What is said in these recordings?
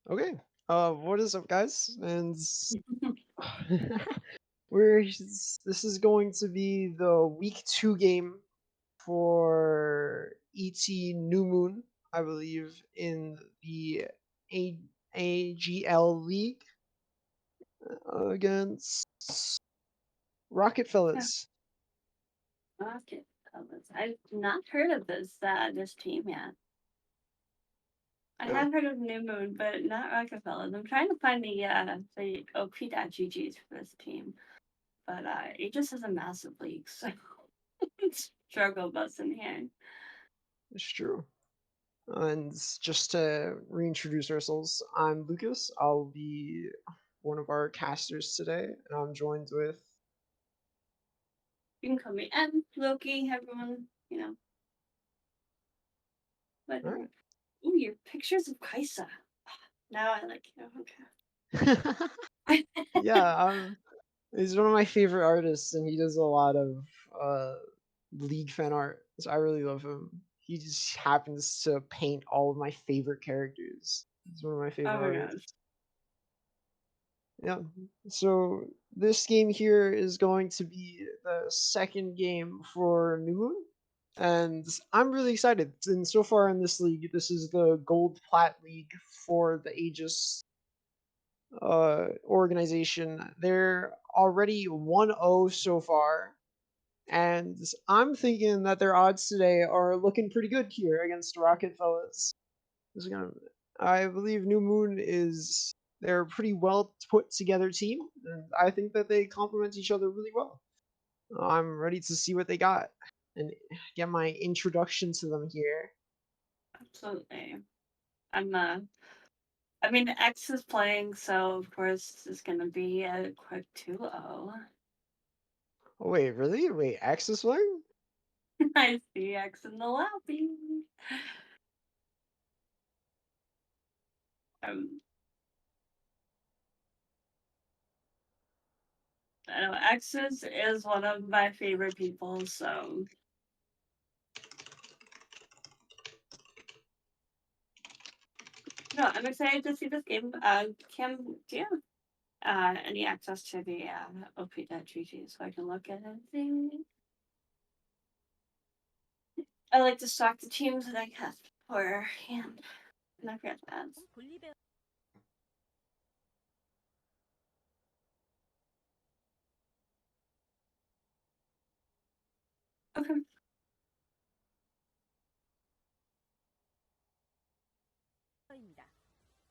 Okay. What is up, guys? And we're this is going to be the week 2 game for ET New Moon, I believe, in the A- AGL League against Yeah, Rocketfellas. Rocketfellas. I've not heard of this team yet. I Yeah, have heard of New Moon, but not Rocketfellas. I'm trying to find the OP.GGs for this team, but it just has a massive leak, so it's struggle bus in here. it's true. And just to reintroduce ourselves, I'm Lucas. I'll be one of our casters today, and I'm joined with. You can call me M, Loki, everyone, But All right. ooh, your pictures of Kaisa. Now I like you. Okay. Yeah, he's one of my favorite artists, and he does a lot of uh, League fan art. So I really love him. He just happens to paint all of my favorite characters. He's one of my Oh favorite my gosh. artists. Yeah. So this game here is going to be the second game for New Moon, and I'm really excited. And so far in this league, this is the Gold Plat League for the Aegis organization. They're already 1-0 so far, and I'm thinking that their odds today are looking pretty good here against Rocketfellas. Gonna, I believe New Moon is they're a pretty well put together team, and I think that they complement each other really well. I'm ready to see what they got and get my introduction to them here. Absolutely. I'm I mean X is playing, so of course this is gonna be a quick 2-0. Oh wait, really? Wait, X is playing? I see X in the lobby. Um, I know X is one of my favorite people, so no, I'm excited to see this game. Kim, do you have any access to the OP.GG so I can look at anything? I like to stock the teams that I cast beforehand, and I forgot to add. Okay. 입니다.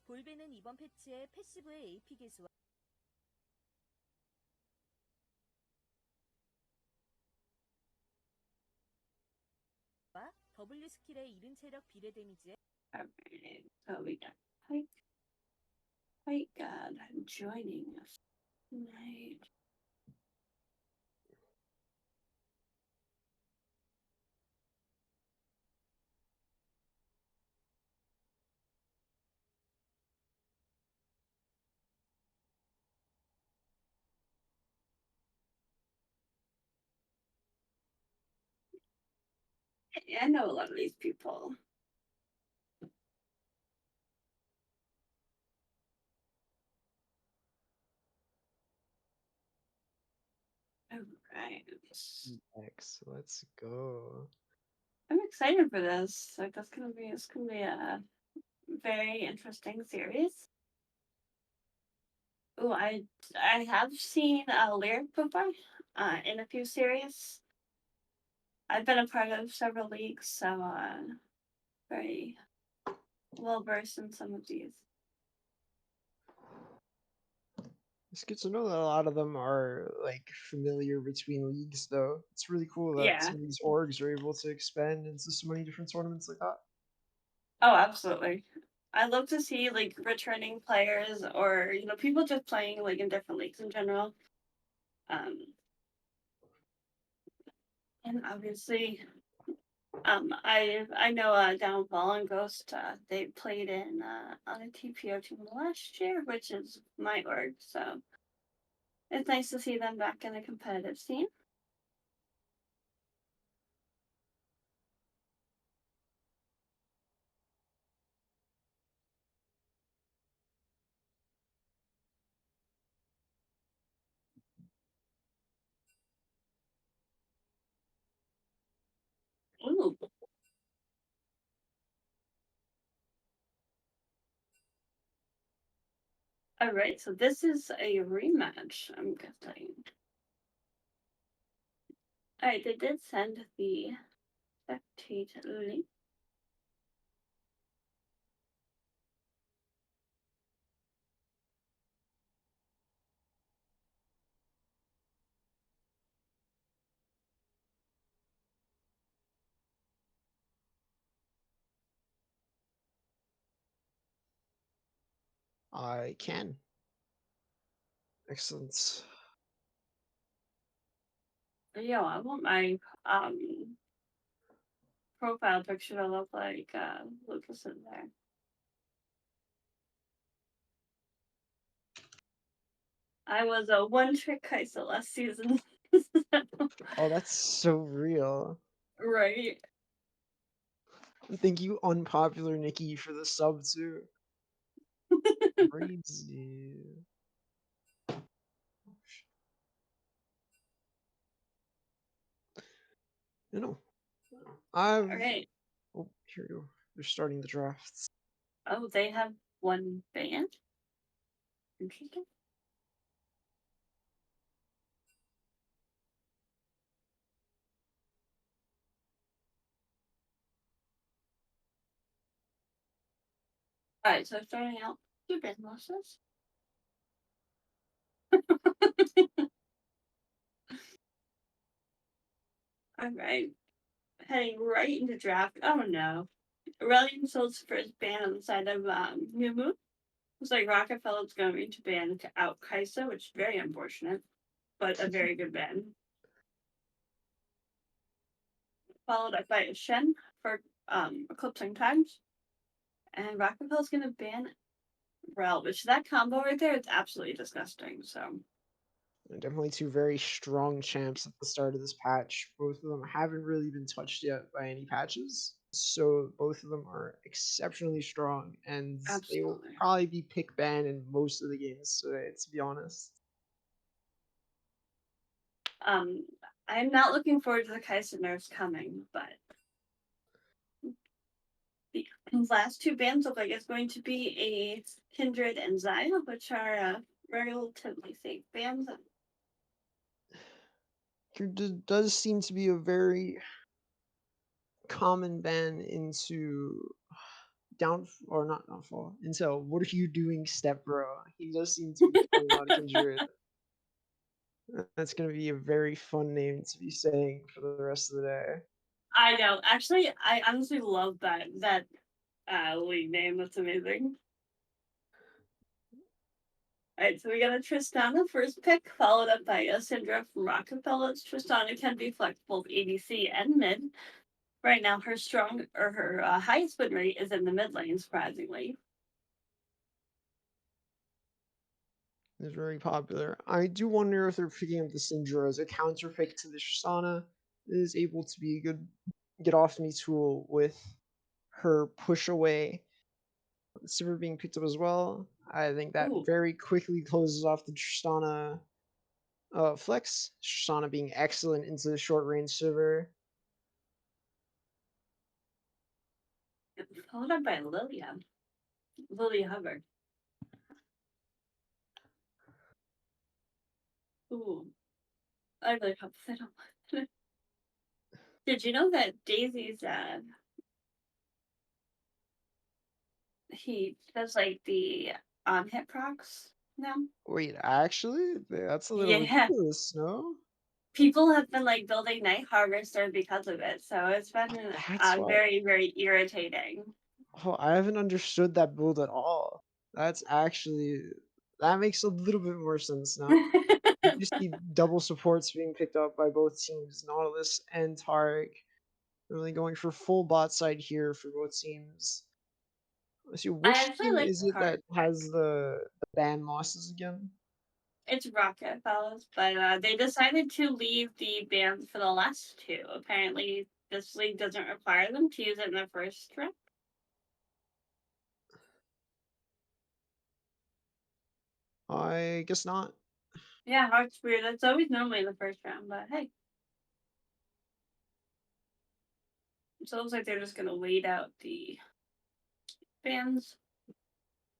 볼베는 이번 패치에 패시브의 AP 개수와 W 스킬의 이른 체력 비례 데미지에 Alright, so we got Pike. Pike God joining us tonight. I know a lot of these people. Alright. X, let's go. I'm excited for this. Like this gonna be a very interesting series. Oh, I have seen Lyric before, in a few series. I've been a part of several leagues, so very well versed in some of these. It's good to know that a lot of them are like familiar between leagues, though. It's really cool that Yeah. some of these orgs are able to expand into so many different tournaments like that. Oh, absolutely. I love to see like returning players or people just playing like in different leagues in general. Um, and obviously, I know Downfall and Ghost. They played in on a TPO team last year, which is my org. So it's nice to see them back in a competitive scene. Ooh. All right, so this is a rematch, I'm guessing. All right, they did send the spectate link. I can. Excellent. Yo, I want my profile picture to look like Lucas in there. I was a one trick Kaisa last season. Oh, that's so real. Right. Thank you, unpopular Nikki, for the sub too. Crazy. You know, All I've. right. Oh, here you go. They're starting the drafts. Oh, they have one band. Interesting. All right, so starting out, two band losses. All right, heading right into draft. Oh no, Aurelian Soul's first ban on the side of New Moon. Looks like Rockefeller's going to ban out Kaisa, which is very unfortunate, but a very good ban. Followed up by Shen for Eclipsing Times. And Rockefeller's going to ban Rel, which that combo right there is absolutely disgusting. So, Definitely two very strong champs at the start of this patch. Both of them haven't really been touched yet by any patches. So both of them are exceptionally strong, and they will absolutely. probably be pick ban in most of the games today, to be honest. Um, I'm not looking forward to the Kaisa nerfs coming, but the last two bans look like it's going to be a Kindred and Zaya, which are relatively safe bans. There does seem to be a very common ban into down or not downfall into what are you doing, step bro. He does seem to be playing a lot of Kindred. That's gonna be a very fun name to be saying for the rest of the day. I know. Actually, I honestly love that league name. That's amazing. Alright, so we got a Tristana first pick, followed up by a Syndra from Rocketfellas. Tristana can be flexible ADC and mid. Right now, her highest win rate is in the mid lane, surprisingly. It's very popular. I do wonder if they're picking up the Syndra as a counterpick to the Shisana. It is able to be a good get off me tool with her push away. Sivir being picked up as well. I think that Ooh, very quickly closes off the Tristana flex. Tristana being excellent into the short range Sivir. followed up by Lilia. Lilia Hubbard. Ooh, I really hope they don't. Did you know that Daisy's he does like the on hit procs now? Wait, actually, that's a little Yeah, ridiculous, no? people have been like building Night Harvester because of it, so it's been That's why. very, very irritating. Oh, I haven't understood that build at all. That's actually that makes a little bit more sense now. You just see double supports being picked up by both teams, Nautilus and Tarek. Really going for full bot side here for both teams. Let's see, I which actually team like is it that Tarek. has the ban losses again? It's Rocketfellas, but they decided to leave the bans for the last two. Apparently, this league doesn't require them to use it in the first round. I guess not. Yeah, Heart's weird. It's always normally in the first round, but hey. So it looks like they're just gonna wait out the bans.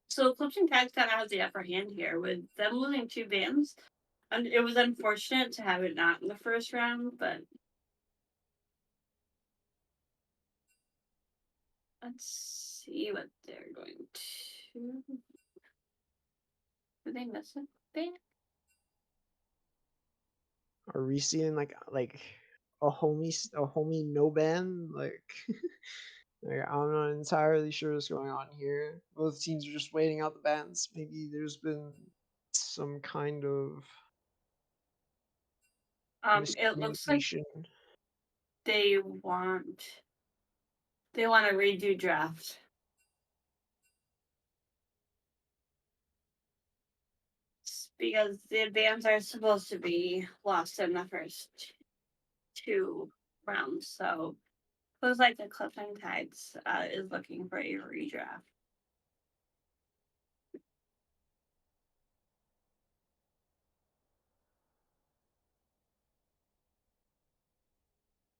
So Eclipsing Tags kind of has the upper hand here with them losing two bans. And it was unfortunate to have it not in the first round, but let's see what they're going to. Did they miss a ban? Are we seeing like a homie no ban? Like I'm not entirely sure what's going on here. Both teams are just waiting out the bans. Maybe there's been some kind of It looks like miscommunication. they want they want to redo draft. Because the bans are supposed to be lost in the first two rounds. So looks like the Clifton Tides is looking for a redraft.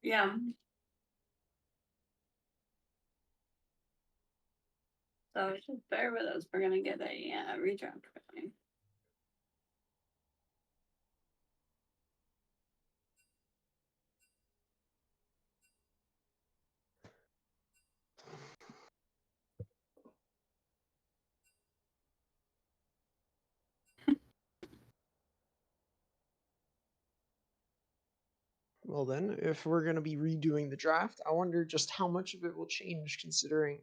Yeah. So just bear with us. We're gonna get a redraft going. Well then, if we're gonna be redoing the draft, I wonder just how much of it will change considering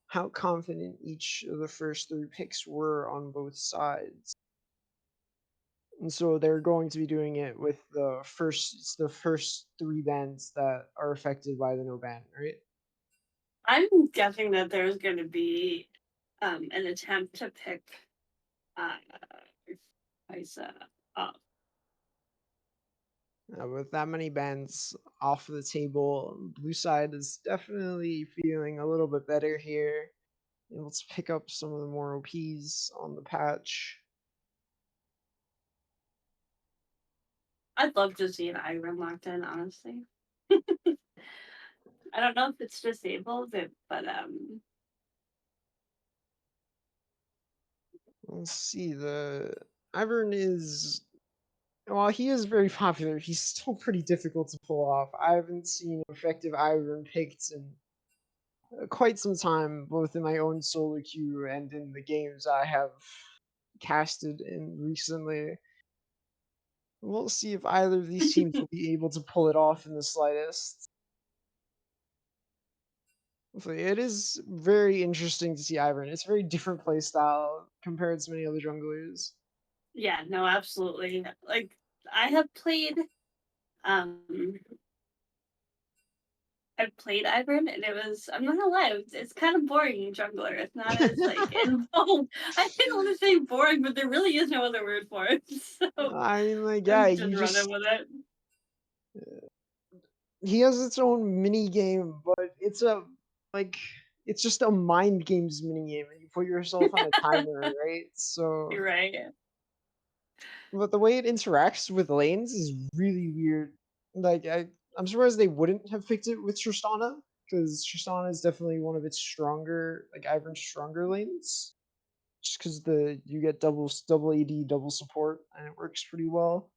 how confident each of the first three picks were on both sides. And so they're going to be doing it with the first three bans that are affected by the no ban, right? I'm guessing that there's gonna be an attempt to pick uh Isa up. With that many bans off the table, blue side is definitely feeling a little bit better here. Able to pick up some of the more OPs on the patch. I'd love to see an Iron locked in, honestly. I don't know if it's disabled, but Let's see, the Ivern is, while he is very popular, he's still pretty difficult to pull off. I haven't seen effective Ivern picked in quite some time, both in my own solo queue and in the games I have casted in recently. We'll see if either of these teams will be able to pull it off in the slightest. It is very interesting to see Ivern. It's a very different playstyle compared to many other junglers. yeah, no, absolutely. Like I have played um I've played Ivern and it was, I'm not gonna lie, it's kind of boring jungler. It's not as like involved. I didn't want to say boring, but there really is no other word for it. So I mean, like, yeah, I'm just you running just with it. he has its own mini game, but like it's just a mind games mini game, and you put yourself on a timer, right? So, You're right. but the way it interacts with lanes is really weird. Like, I'm surprised they wouldn't have picked it with Tristana, because Tristana is definitely one of its stronger, like Ivern's stronger lanes. Just because you get double AD, double support, and it works pretty well.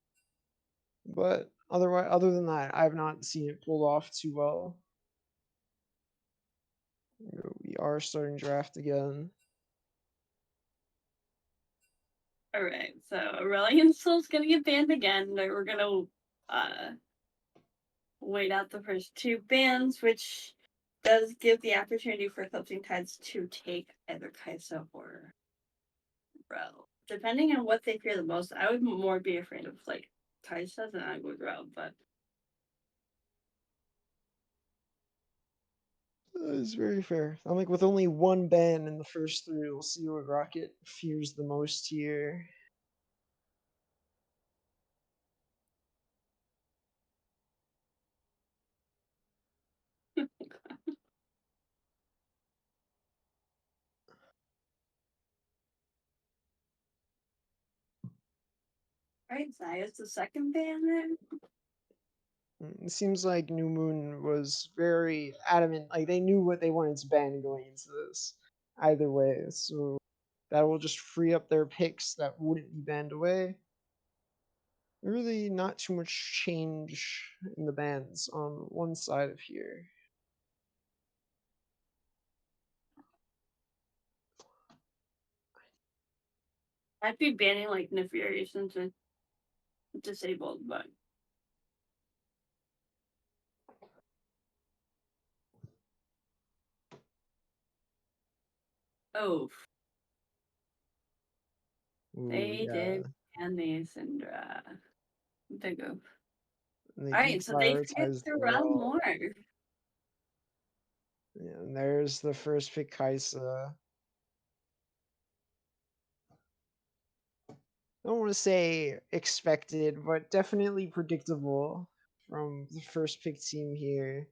But other than that, I've not seen it pulled off too well. We are starting draft again. All right, so Aurelion Soul's gonna get banned again. We're gonna wait out the first two bans, which does give the opportunity for Eclipsing Tides to take either Kaisa or Ro. Depending on what they fear the most, I would more be afraid of like Kaisa than I would Ro, but That is very fair. I'm like with only one ban in the first three, we'll see what Rocket fears the most here. right, Zaya's the second ban then. It seems like New Moon was very adamant, like they knew what they wanted to ban going into this either way, so that will just free up their picks that wouldn't be banned away. Really not too much change in the bans on one side of here. I'd be banning like Nefarious since it's disabled, but oh, Ooh, they did yeah. ban the Syndra. Big oof. And they All right, so they get deprioritized to the run wall. more. Yeah, and there's the first pick Kaisa. I don't want to say expected, but definitely predictable from the first pick team here.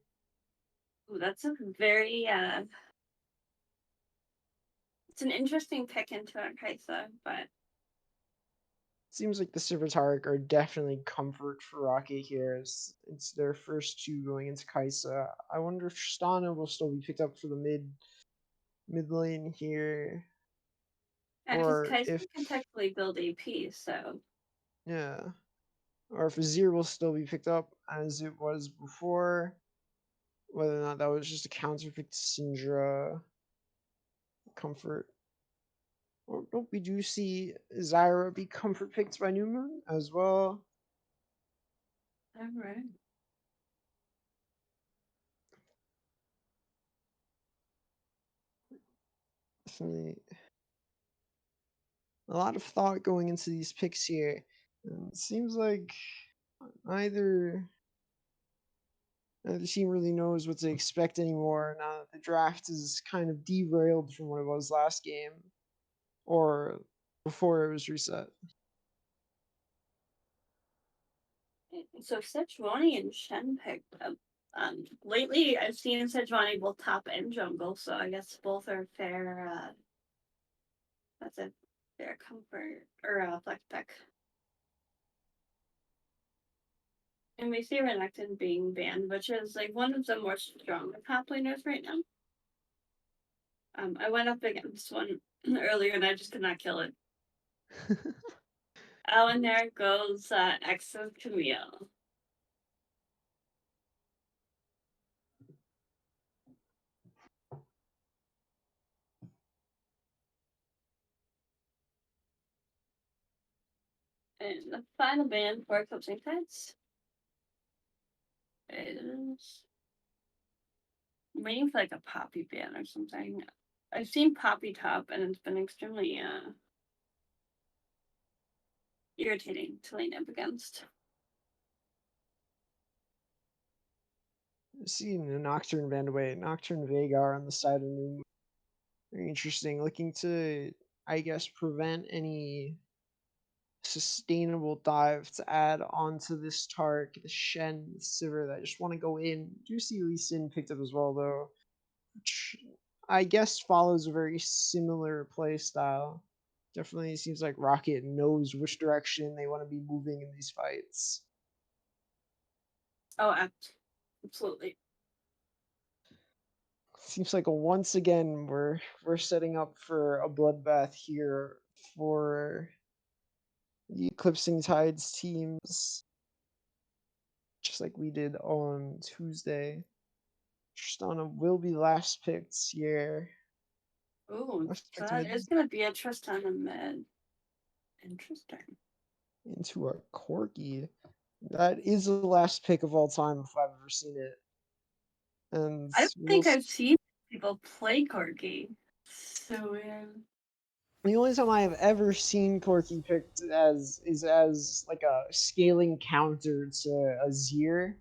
Ooh, that's a very it's an interesting pick into a Kaisa, but Seems like the Civitark are definitely comfort for Rocket here. It's their first two going into Kaisa. I wonder if Stana will still be picked up for the mid lane here, because or Kaisa if can technically build AP, so yeah, or if Azir will still be picked up as it was before. Whether or not that was just a counter pick to Syndra comfort. Or nope, we do see Zyra be comfort picked by New Moon as well. all right. Definitely a lot of thought going into these picks here. And it seems like neither neither team really knows what to expect anymore now that the draft is kind of derailed from what it was last game or before it was reset. So Sejuani and Shen picked up. Lately I've seen Sejuani both top and jungle, so I guess both are fair. That's a fair comfort or flex pick. And we see Renekton being banned, which is like one of the more stronger top laners right now. I went up against one earlier and I just could not kill it. Oh, and there goes X of Camille. And the final ban for Eclipsing Tides is I'm waiting for like a Poppy ban or something. I've seen Poppy top and it's been extremely irritating to lane up against. Seeing a Nocturne band away, Nocturne Vagar on the side of New Moon. Very interesting. Looking to, I guess, prevent any sustainable dive to add onto this Tark, the Shen, the Sivir that just want to go in. Do see Lee Sin picked up as well though, which I guess follows a very similar play style. Definitely seems like Rocket knows which direction they want to be moving in these fights. Oh, absolutely. Seems like once again we're setting up for a bloodbath here for the Eclipsing Tides teams, just like we did on Tuesday. Tristana will be last picked here. Ooh, Last so picked that mid is gonna be a Tristana mid. Interesting. into a Corgi. That is the last pick of all time if I've ever seen it. And I don't we'll think I've seen people play Corgi. So weird. the only time I have ever seen Corki picked as is as like a scaling counter to Azir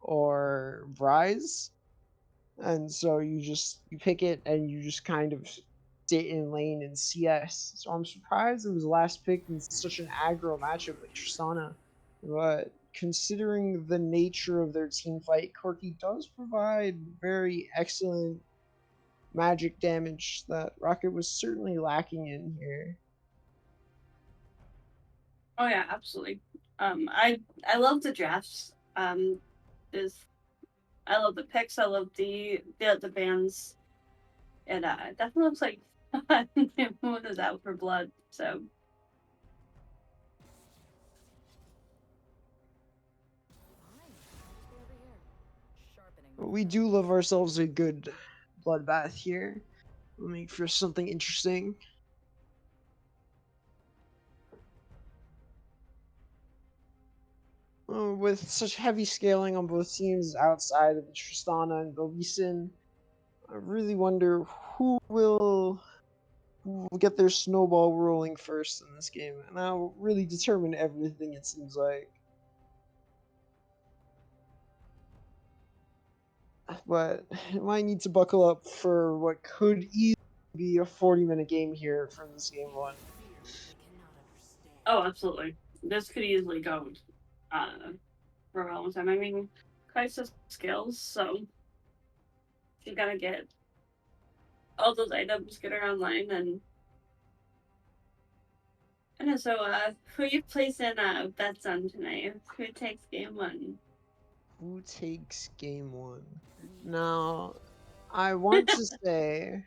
or Bryze. And so you pick it and you just kind of sit in lane in CS. So I'm surprised it was last picked in such an aggro matchup like Tristana. But considering the nature of their team fight, Corki does provide very excellent magic damage that Rocket was certainly lacking in here. Oh yeah, absolutely. I love the drafts. Is I love the picks. I love the bands. It definitely looks like New Moon is out for blood. So We do love ourselves a good bloodbath here. We'll make for something interesting. With such heavy scaling on both teams outside of the Tristana and the Lee Sin, I really wonder who will get their snowball rolling first in this game, and that'll really determine everything, it seems like. But it might need to buckle up for what could easily be a 40-minute game here from this game one. oh, absolutely, this could easily go for a long time. I mean, crisis skills, so you gotta get all those items, get her online, and so who you placing bets on tonight? Who takes game one? Who takes game one? Now, I want to say,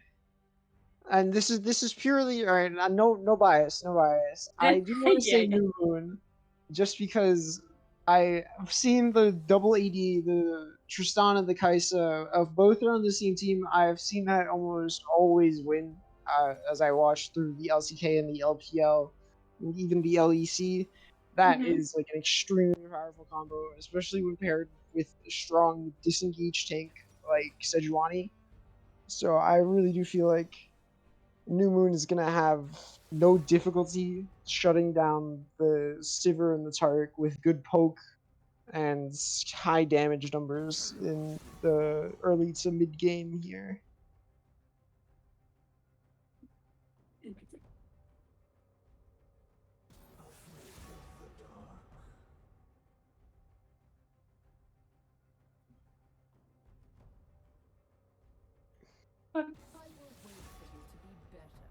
and this is purely all right. No bias, no bias. I do want to Yeah, say yeah. New Moon, just because I've seen the double AD, the Tristan and the Kaisa of both are on the same team. I've seen that almost always win. As I watch through the LCK and the LPL, and even the LEC, that Mm-hmm. is like an extremely powerful combo, especially when paired with a strong disengaged tank like Sejuani. So I really do feel like New Moon is gonna have no difficulty shutting down the Sivir and the Taric with good poke and high damage numbers in the early to mid game here.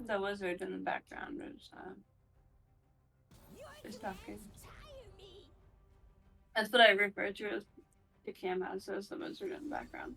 The wizard in the background is talking. That's what I refer to as the cam as the wizard in the background.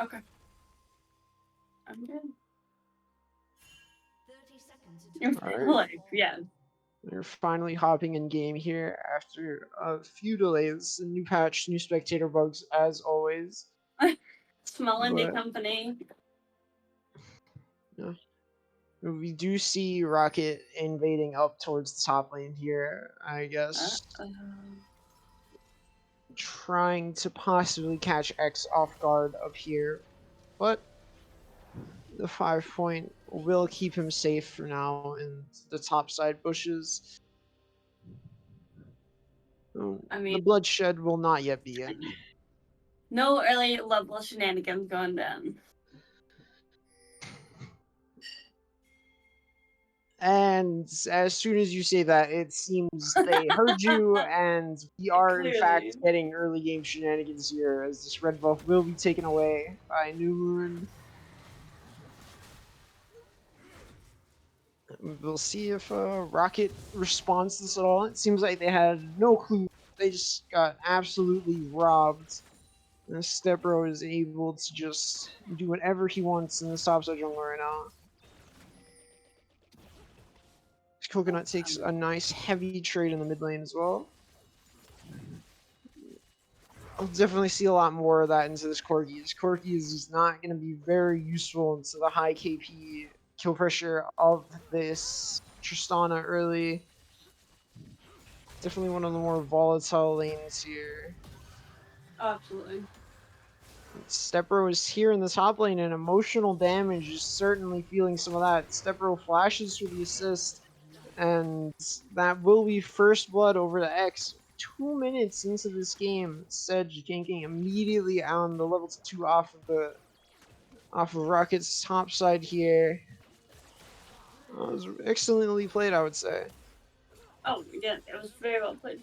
Okay. I'm good. 30 seconds You're until All right. like, yeah. We're finally hopping in game here after a few delays. New patch, new spectator bugs as always. Small indie But company. yeah, we do see Rocket invading up towards the top lane here, I guess. Uh, Trying to possibly catch X off guard up here. But the 5 point will keep him safe for now in the top side bushes. I The mean, bloodshed will not yet begin. no early level shenanigans going down. And as soon as you say that, it seems they heard you, and we are in Clearly. fact getting early game shenanigans here, as this red buff will be taken away by New Moon. We'll see if Rocket responds to this at all. It seems like they had no clue. They just got absolutely robbed. And Stepbro is able to just do whatever he wants in the topside jungle right now. Coconut takes a nice heavy trade in the mid lane as well. I'll definitely see a lot more of that into this Corgi. This Corgi is not going to be very useful into the high KP kill pressure of this Tristana early. Definitely one of the more volatile lanes here. Oh, absolutely. Stepbro is here in the top lane, and emotional damage is certainly feeling some of that. Stepbro flashes for the assist, and that will be first blood over to X. 2 minutes into this game, Sedge ganking immediately on the level 2 off of Rocket's top side here. It was excellently played, I would say. Oh, yeah, it was very well played.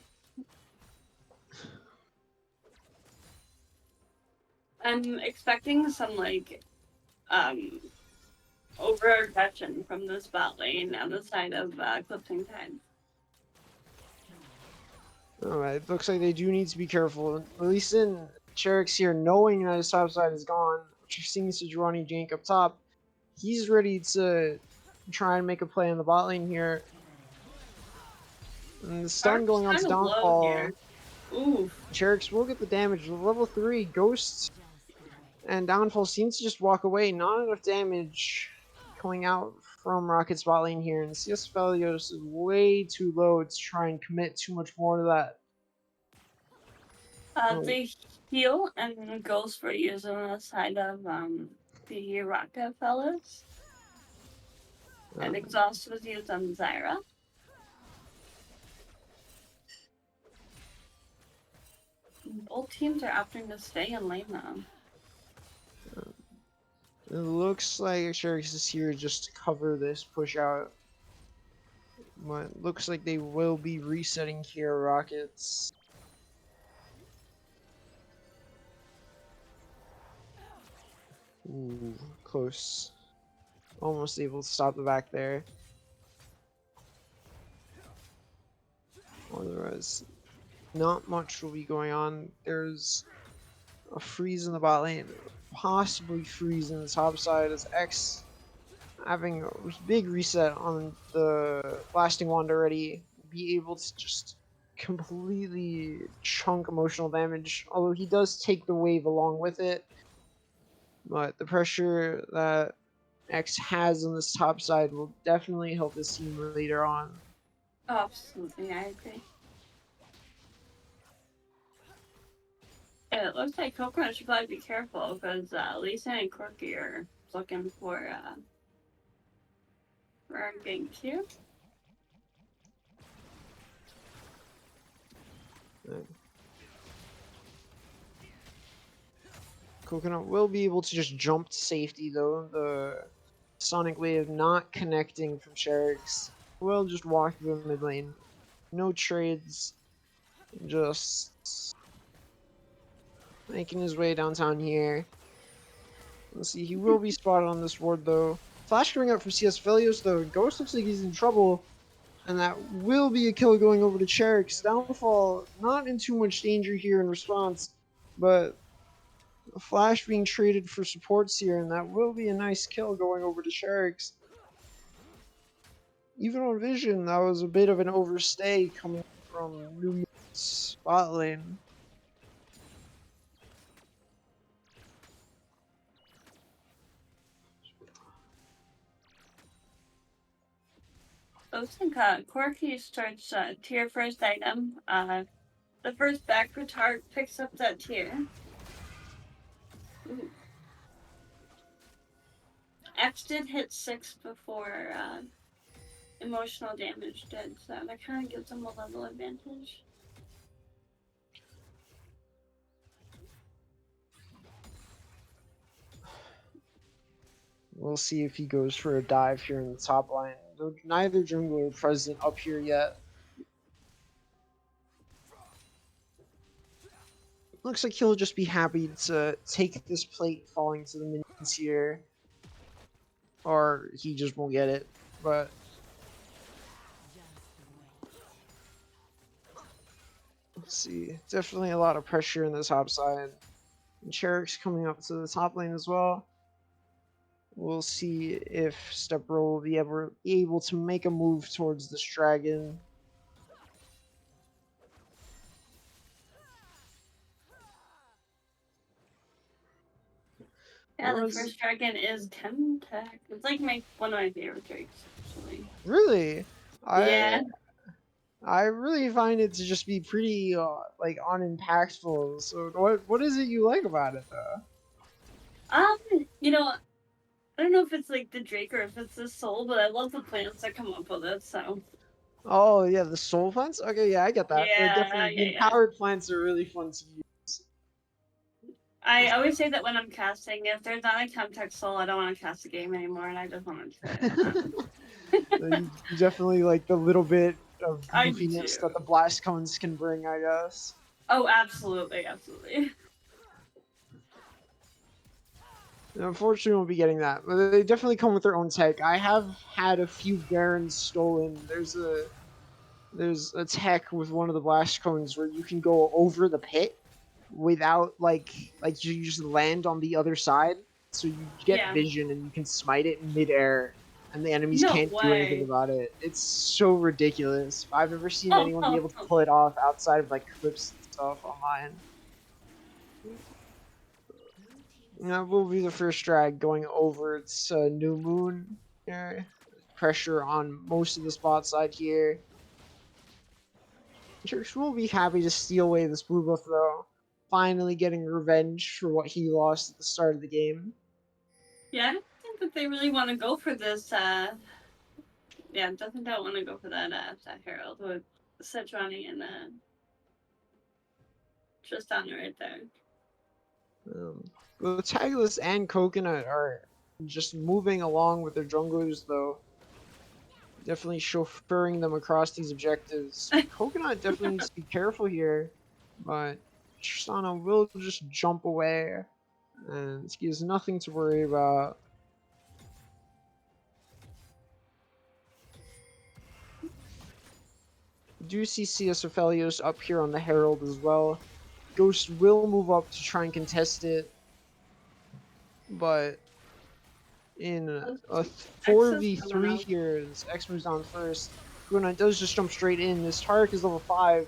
I'm expecting some, like, over-aggression from this bot lane on the side of Eclipsing Tide. Alright, it looks like they do need to be careful. At least in Cherix here, knowing that his top side is gone, which seeing Sejuani jank up top, he's ready to try and make a play on the bot lane here. And the stun Arc's going on to kind of low Downfall. here. Oof. Cherix will get the damage. Level 3, Ghost and Downfall seems to just walk away. Not enough damage coming out from Rocket's bot lane here. And CS Felios is way too low to try and commit too much more to that. The heal and Ghost were used on the side of the Rocketfellas. And Exhaust was used on Zyra. Both teams are opting to stay in lane now. It looks like Xerxes is here just to cover this push out. But looks like they will be resetting here, Rockets. Ooh, close. Almost able to stop the back there. Otherwise, not much will be going on. There's a freeze in the bot lane, possibly freeze in the top side as X having a big reset on the blasting wand already, be able to just completely chunk emotional damage, although he does take the wave along with it. But the pressure that X has on this top side will definitely help his team later on. Oh, absolutely, I agree. Yeah, it looks like Coconut should probably be careful because Lisa and Corky are looking for a gank here. Coconut will be able to just jump to safety though. The Sonic Wave not connecting from Sherix will just walk through the mid lane. No trades, just making his way downtown here. Let's see, he will be spotted on this ward though. Flash coming out from CS Felios though. Ghost looks like he's in trouble. And that will be a kill going over to Cherix. Downfall not in too much danger here in response, but A flash being traded for supports here, and that will be a nice kill going over to Sharks. Even on Vision, that was a bit of an overstay coming from New Moon's bot lane. Looks like Corky starts tier first item. The first back retard picks up that tier. Ooh. X did hit 6 before emotional damage did, so that kind of gives him a level advantage. We'll see if he goes for a dive here in the top line. Though neither jungler present up here yet. Looks like he'll just be happy to take this plate falling to the minions here. Or he just won't get it. But let's see. Definitely a lot of pressure in the top side. And Cherik's coming up to the top lane as well. We'll see if Stepbro will be able to make a move towards this dragon. Yeah, the first dragon is Temtech. It's like one of my favorite drakes, actually. Really? Yeah. I really find it to just be pretty like unimpactful. So what is it you like about it though? You know, I don't know if it's like the Drake or if it's the soul, but I love the plants that come up with it, so. Oh yeah, the soul plants? Okay, yeah, I get that. They're definitely the empowered plants are really fun to use. I always say that when I'm casting, if there's not a Temtech soul, I don't want to cast the game anymore, and I just want to You definitely like the little bit of goofiness that the blast cones can bring, I guess. Oh, absolutely, absolutely. Unfortunately, we won't be getting that, but they definitely come with their own tech. I have had a few Barons stolen. There's a tech with one of the blast cones where you can go over the pit without like you just land on the other side, so you get vision and you can smite it in midair, and the enemies can't do anything about it. It's so ridiculous. I've never seen anyone be able to pull it off outside of like clips and stuff online. That will be the first drag going over to New Moon here. Pressure on most of the spot side here. Church will be happy to steal away this blue buff though. Finally getting revenge for what he lost at the start of the game. Yeah, I don't think that they really want to go for this. Yeah, definitely don't want to go for that Herald with Sejuani and Tristana right there. The Tagless and Coconut are just moving along with their junglers though. Definitely chauffeuring them across these objectives. Coconut definitely needs to be careful here, but Tristana will just jump away, and he has nothing to worry about. Do see CS Aphelios up here on the Herald as well. Ghost will move up to try and contest it, but in a 4v3 here, this X moves on first. Gunnar does just jump straight in. This Tarek is level 5.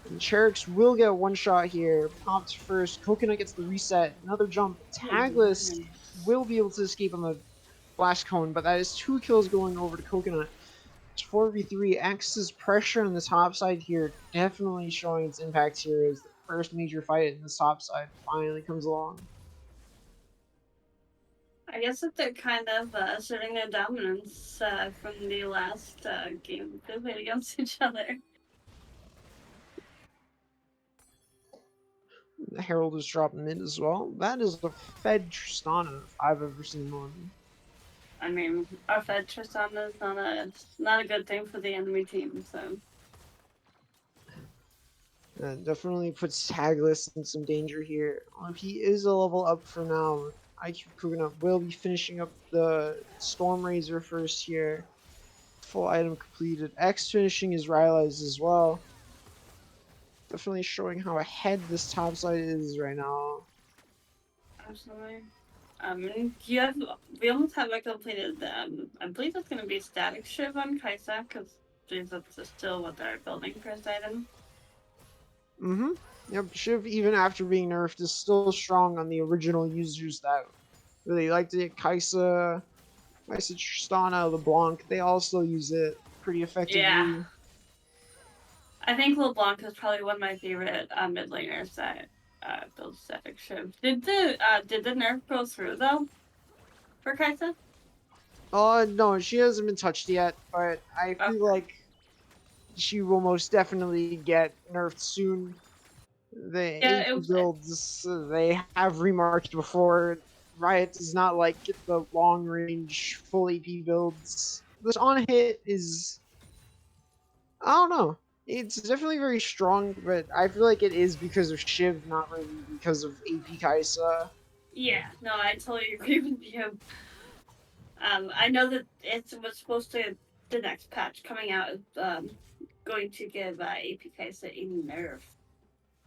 And Cherix will get one shot here. Popped first. Coconut gets the reset. Another jump. Tagless will be able to escape on the blast cone, but that is 2 kills going over to Coconut. It's 4v3. X's pressure on the top side here definitely showing its impact here as the first major fight in the top side finally comes along. I guess that they're kind of asserting their dominance from the last game they played against each other. The Herald is dropping mid as well. That is the Fed Tristana if I've ever seen one. I mean, our Fed Tristana is not a good thing for the enemy team, so. Definitely puts Tagless in some danger here. He is a level up for now. IQ Coconut will be finishing up the Storm Razor first here. Full item completed. X finishing his Rylai's as well. Definitely showing how ahead this top side is right now. Absolutely. You have we almost have like completed the I believe it's gonna be static shiv on Kaisa because that's still what they're building first item. Mm-hmm. Yep, Shiv, even after being nerfed, is still strong on the original users that really liked it. Kaisa Tristana, LeBlanc, they all still use it pretty Yeah. effectively. I think LeBlanc is probably one of my favorite mid laners that builds static shiv. Did the nerf go through though for Kaisa? No, she hasn't been touched yet, but I Oh, feel like she will most definitely get nerfed soon. The yeah, AP builds, they have remarked before, Riot does not like the long range full AP builds. This on hit is, I don't know. It's definitely very strong, but I feel like it is because of Shiv, not really because of AP Kaisa. yeah. No, I totally agree with you. I know that it was supposed to the next patch coming out is going to give AP Kaisa a nerf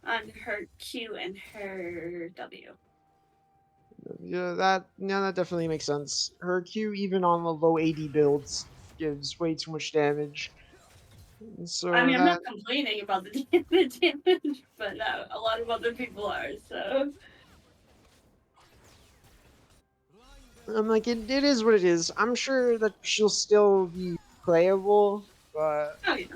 on her Q and her W. That definitely makes sense. Her Q, even on the low AD builds, gives way too much damage. I So mean, I'm that not complaining about the damage, but a lot of other people are. So, I'm like, it is what it is. I'm sure that she'll still be playable, but oh yeah,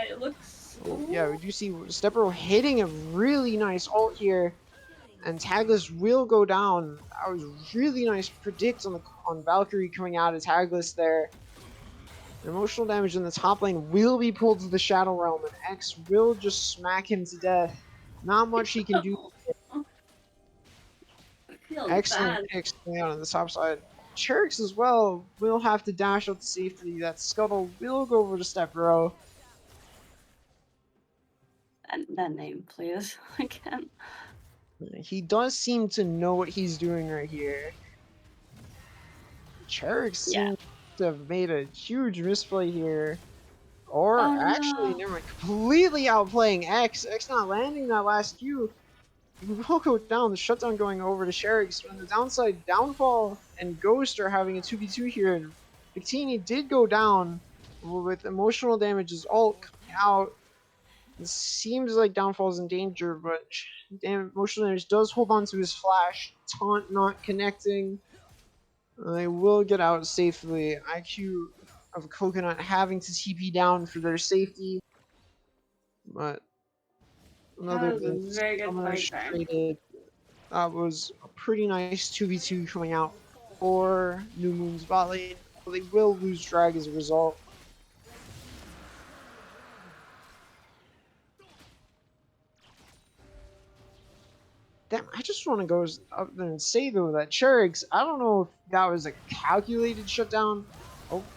it looks. oh, yeah, we Ooh. do see Stepro hitting a really nice ult here, and Tagless will go down. That was really nice predict on Valkyrie coming out of Tagless there. Emotional damage in the top lane will be pulled to the Shadow Realm, and X will just smack him to death. Not much he can do. I feel Excellent bad. picks coming out on the top side. Cherix as well will have to dash out to safety. That Scuttle will go over to Step Row. That name, please. Again. He does seem to know what he's doing right here. Cherix Yeah. seems to have made a huge misplay here. Or Oh actually, no. never mind, completely outplaying X. X not landing that last Q. He will go down. The shutdown going over to Sherriggs. On the downside, Downfall and Ghost are having a 2v2 here. And Victini did go down with emotional damage as ult coming out. It seems like Downfall's in danger, but emotional damage does hold on to his flash. Taunt not connecting. They will get out safely. IQ of Coconut having to TP down for their safety. But That other was a than very good Summoners fight there. traded, that was a pretty nice 2v2 coming out for New Moon's bot lane. They will lose drag as a result. Damn, I just want to go up there and say though that Cherix, I don't know if that was a calculated shutdown. Oh,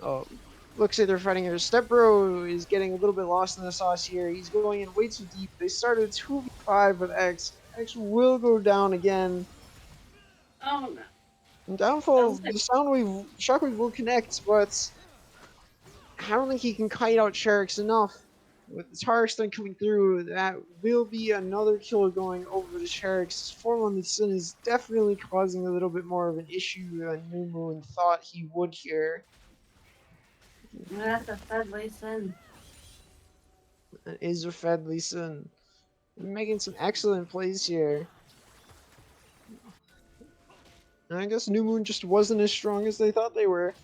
oh. Looks like they're fighting here. Stepbro is getting a little bit lost in the sauce here. He's going in way too deep. They started 2v5 with X. X will go down again. Oh no. And That Downfall, was like, the Soundwave, Shockwave will connect, but I don't think he can kite out Sherrix enough. With the Tarek stun coming through, that will be another kill going over to Sherrix. Form on the Sun is definitely causing a little bit more of an issue than New Moon thought he would here. that's a fed Lee That is a Fed Lee Sin. Making some excellent plays here. And I guess New Moon just wasn't as strong as they thought they were.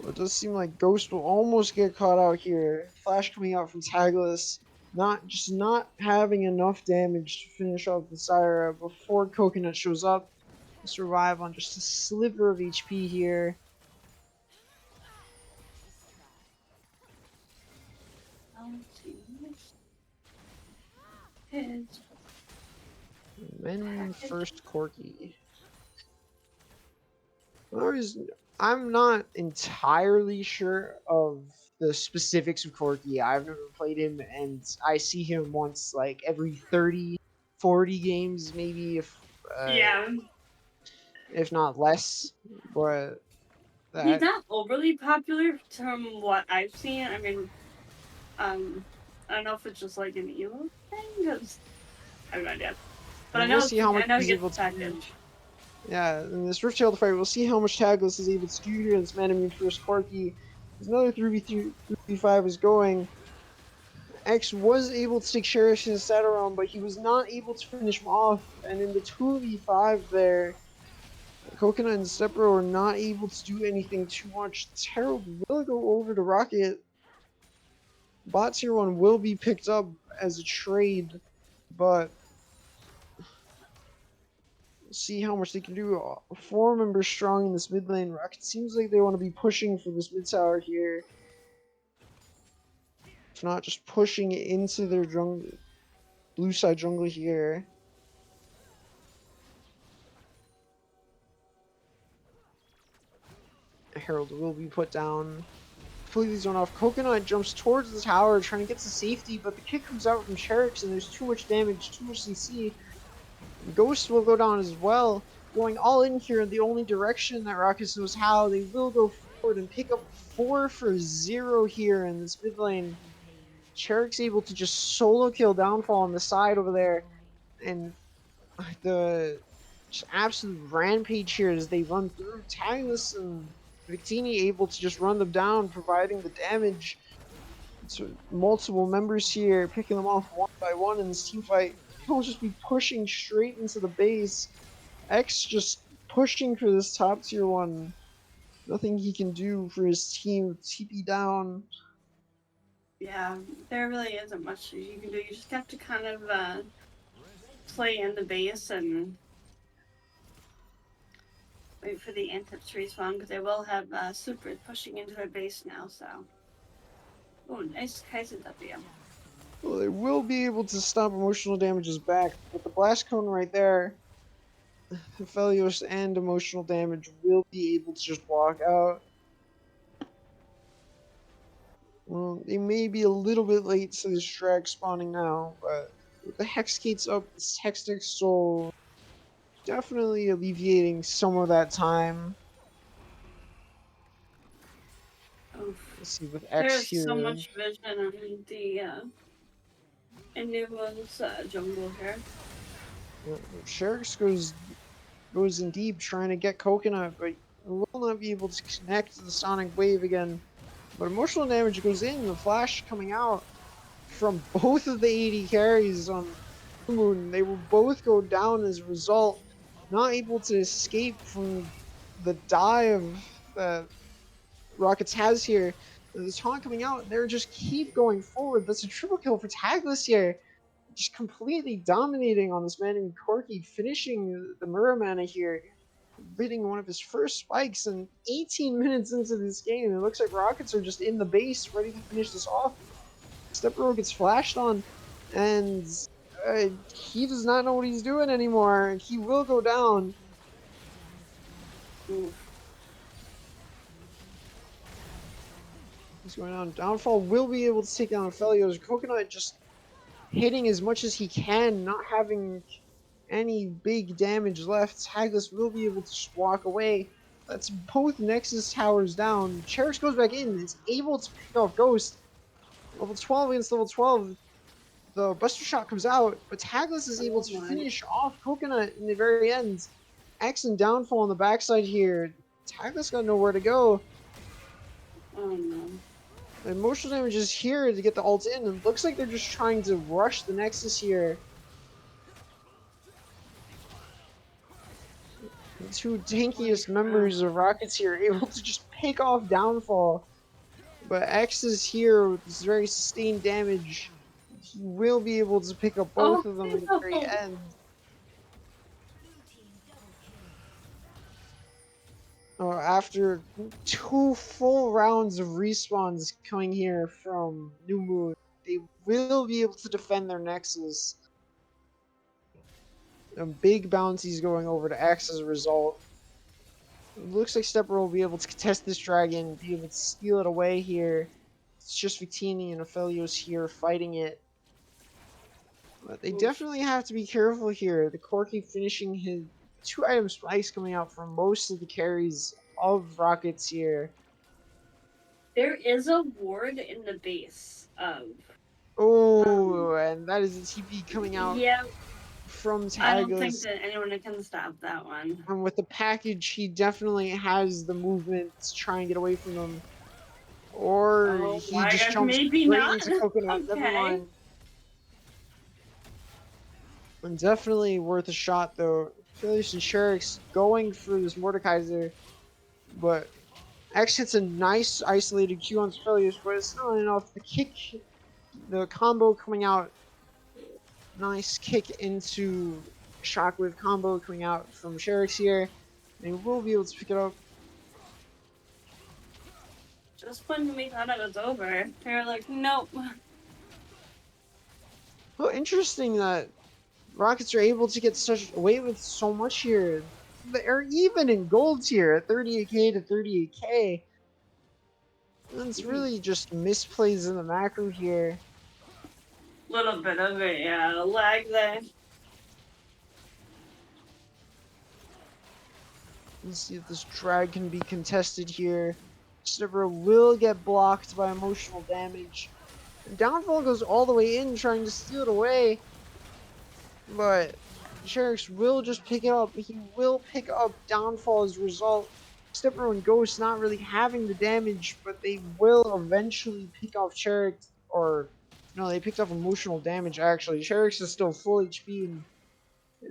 It does seem like Ghost will almost get caught out here. Flash coming out from Tagless. Not having enough damage to finish off the Syra before Coconut shows up. Survive on just a sliver of HP here. His And then package. first Corki. I'm not entirely sure of the specifics of Corki. I've never played him, and I see him once like every 30, 40 games, maybe if Yeah, if not less. But he's that not overly popular from what I've seen. I mean, I don't know if it's just like an emo thing, because I have no idea. But we'll see how I much know he he's gets able to affected. do. Yeah, in this Rift Tail fight, we'll see how much Tagless is able to do here in this Man Immune first Corki. There's another 3v5 is going. X was able to take Cherish in his Sataron, but he was not able to finish him off. And in the 2v5 there, Coconut and Stepro are not able to do anything too much. Terrell will go over to Rocket. Bot tier 1 will be picked up as a trade, but we'll see how much they can do. 4 members strong in this mid lane. Rocket seems like they want to be pushing for this mid tower here. If not, just pushing into their jungle, blue side jungle here. Herald will be put down. Completely zone off. Coconut jumps towards the tower, trying to get to safety, but the kick comes out from Sherix, and there's too much damage, too much CC. Ghost will go down as well. Going all in here in the only direction that Rockets knows how. They will go forward and pick up 4 for 0 here in this mid lane. Sherix able to just solo kill Downfall on the side over there. And the just absolute rampage here as they run through. Tagless and Victini able to just run them down, providing the damage. So multiple members here, picking them off one by one in this team fight. He'll just be pushing straight into the base. X just pushing for this top tier 1. Nothing he can do for his team. TP down. Yeah, there really isn't much you can do. You just have to kind of play in the base and wait for the antips to respawn, because they will have supers pushing into their base now, so. Oh, nice Kaizen W. Well, they will be able to stop emotional damages back, but the blast cone right there, Helios and emotional damage will be able to just walk out. Well, they may be a little bit late to this drag spawning now, but with the Hex Gates up, this Hextech Soul definitely alleviating some of that time. Oof. Let's see, with X There's so here. much vision on the Inuma's jungle here. Sherix goes in deep trying to get Coconut, but will not be able to connect to the Sonic Wave again. But emotional damage goes in, the flash coming out from both of the 80 carries on Moon. They will both go down as a result, not able to escape from the dive that Rockets has here. The taunt coming out, they're just keep going forward. That's a triple kill for Tagless here. Just completely dominating on this man named Corky, finishing the Muramana here, hitting one of his first spikes. And 18 minutes into this game, it looks like Rockets are just in the base, ready to finish this off. Stepbro gets flashed on, and he does not know what he's doing anymore. He will go down. Oof. He's going down. Downfall will be able to take down Felios. Coconut just hitting as much as he can, not having any big damage left. Tagless will be able to just walk away. That's both Nexus towers down. Cherish goes back in, is able to pick off Ghost. Level 12 against level 12. The Buster Shot comes out, but Tagless is able Oh to my. finish off Coconut in the very end. X and Downfall on the backside here. Tagless got nowhere to go. Oh no. The emotional damage is here to get the ult in, and it looks like they're just trying to rush the Nexus here. The two tankiest members of Rockets here able to just pick off Downfall. But X is here with this very sustained damage. He will be able to pick up Oh both of them at the very no. end. After 2 full rounds of respawns coming here from New Moon, they will be able to defend their Nexus. Big bounties going over to X as a result. It looks like Stepper will be able to contest this dragon, be able to steal it away here. It's just Victini and Aphelios here fighting it. But they Oof. definitely have to be careful here. The Corki finishing his 2-item spikes coming out from most of the carries of Rockets here. There is a ward in the base of. Oh, and that is a TP coming out Yeah, from I don't think Tagus. that anyone can stop that one. And with the package, he definitely has the movement to try and get away from them. Or Oh he my just gosh, jumps maybe straight not. into Coconut. Never Okay. mind. And definitely worth a shot, though. Phillies and Sherrick's going for this Mordekaiser, but X hits a nice isolated Q on Phillies, but it's not enough. The kick, the combo coming out, nice kick into Shockwave combo coming out from Sherrick's here. They will be able to pick it up. Just when we thought it was over, they're like, nope. Well, interesting that Rockets are able to get such away with so much here. They're even in gold here at 38k to 38k. It's really just misplays in the macro here. Little bit of it, yeah, lag there. Let's see if this drag can be contested here. Snipper will get blocked by emotional damage. Downfall goes all the way in trying to steal it away. But Sherrick's will just pick it up. He will pick up Downfall as a result. Snipper and Ghost not really having the damage, but they will eventually pick off Sherrick. Or, no, they picked up emotional damage actually. Sherrick's is still full HP and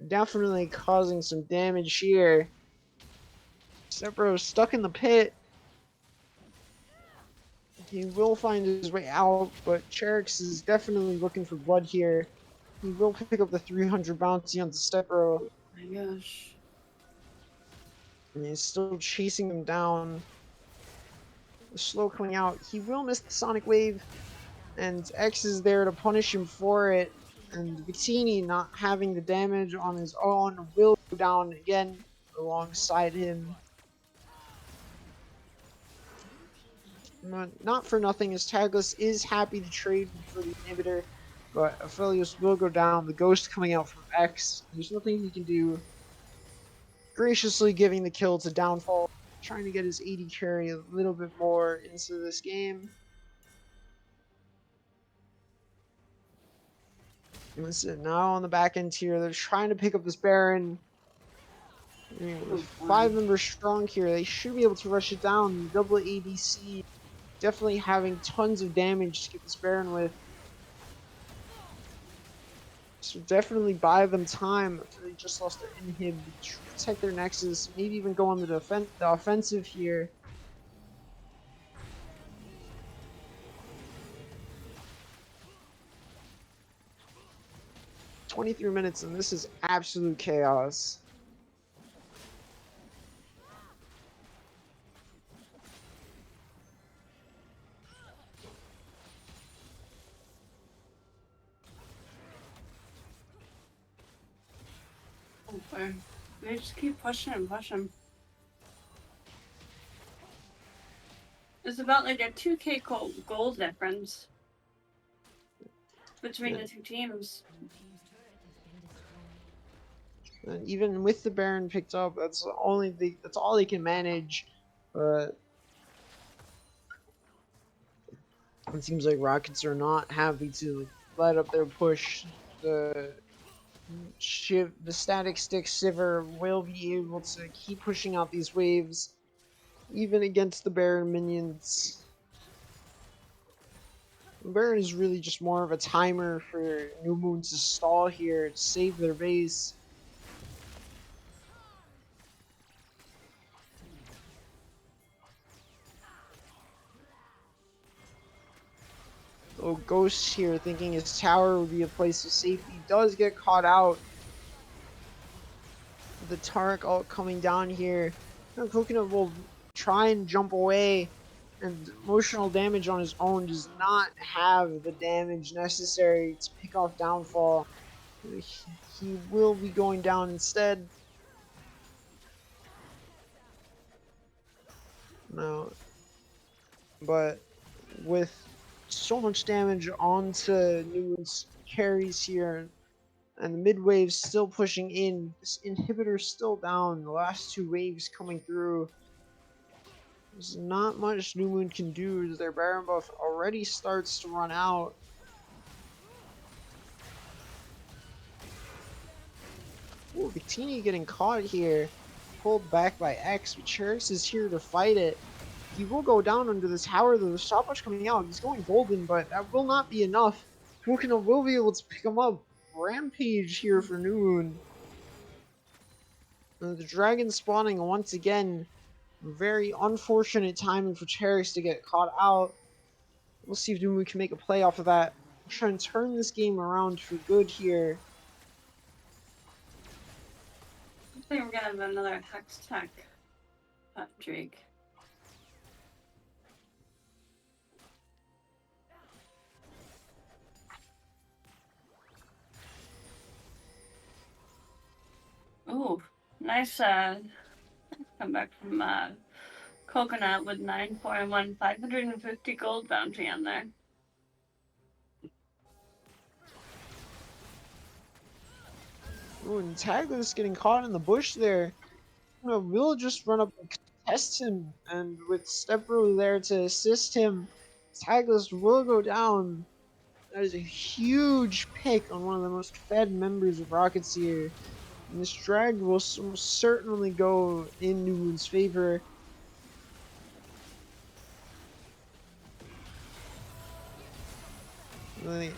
definitely causing some damage here. Snipper is stuck in the pit. He will find his way out, but Cherix is definitely looking for blood here. He will pick up the 300 bounty on the Stepbro. Oh my gosh. And he's still chasing him down. The slow coming out. He will miss the Sonic Wave. And X is there to punish him for it. And Victini, not having the damage on his own, will go down again alongside him. Not for nothing, as Tagless is happy to trade for the inhibitor, but Aphelios will go down. The ghost coming out from X. There's nothing he can do. Graciously giving the kill to Downfall, trying to get his 80 carry a little bit more into this game. And that's it. Now on the back end here, they're trying to pick up this Baron. I mean, with 5 members strong here, they should be able to rush it down. Double ADC, definitely having tons of damage to get this Baron with. So definitely buy them time after they just lost their inhib to protect their nexus, maybe even go on the offensive here. "23 minutes and this is absolute chaos." Okay. They just keep pushing and pushing. It's about like a 2k gold difference between Yeah. the two teams. And even with the Baron picked up, that's all they can manage. But it seems like Rockets are not happy to let up their push. The static stick Sivir will be able to keep pushing out these waves, even against the Baron minions. Baron is really just more of a timer for New Moon to stall here to save their base. Oh, Ghost here thinking his tower would be a place of safety does get caught out. The Tarek ult coming down here. Coconut will try and jump away, and emotional damage on his own does not have the damage necessary to pick off Downfall. He will be going down instead. No, but with so much damage onto Newland's carries here, And the mid wave's still pushing in. This inhibitor's still down. The last two waves coming through. There's not much New Moon can do as their Baron buff already starts to run out. Ooh, Victini getting caught here. Pulled back by X, but Cherix is here to fight it. He will go down under this tower though. The stopwatch coming out. He's going golden, but that will not be enough. Fukino will be able to pick him up. Rampage here for New Moon. And the dragon spawning once again. Very unfortunate timing for Cherix to get caught out. We'll see if New Moon can make a play off of that. We'll try and turn this game around for good here. I think we're gonna have another Hex Tech Drake. Ooh, nice comeback from Coconut with 941, 550 gold bounty on there. Ooh, and Taglis getting caught in the bush there. Will just run up and contest him, and with Stepbro there to assist him, Taglis will go down. That is a huge pick on one of the most fed members of Rockets here. And this drag will certainly go in New Moon's favor. Really,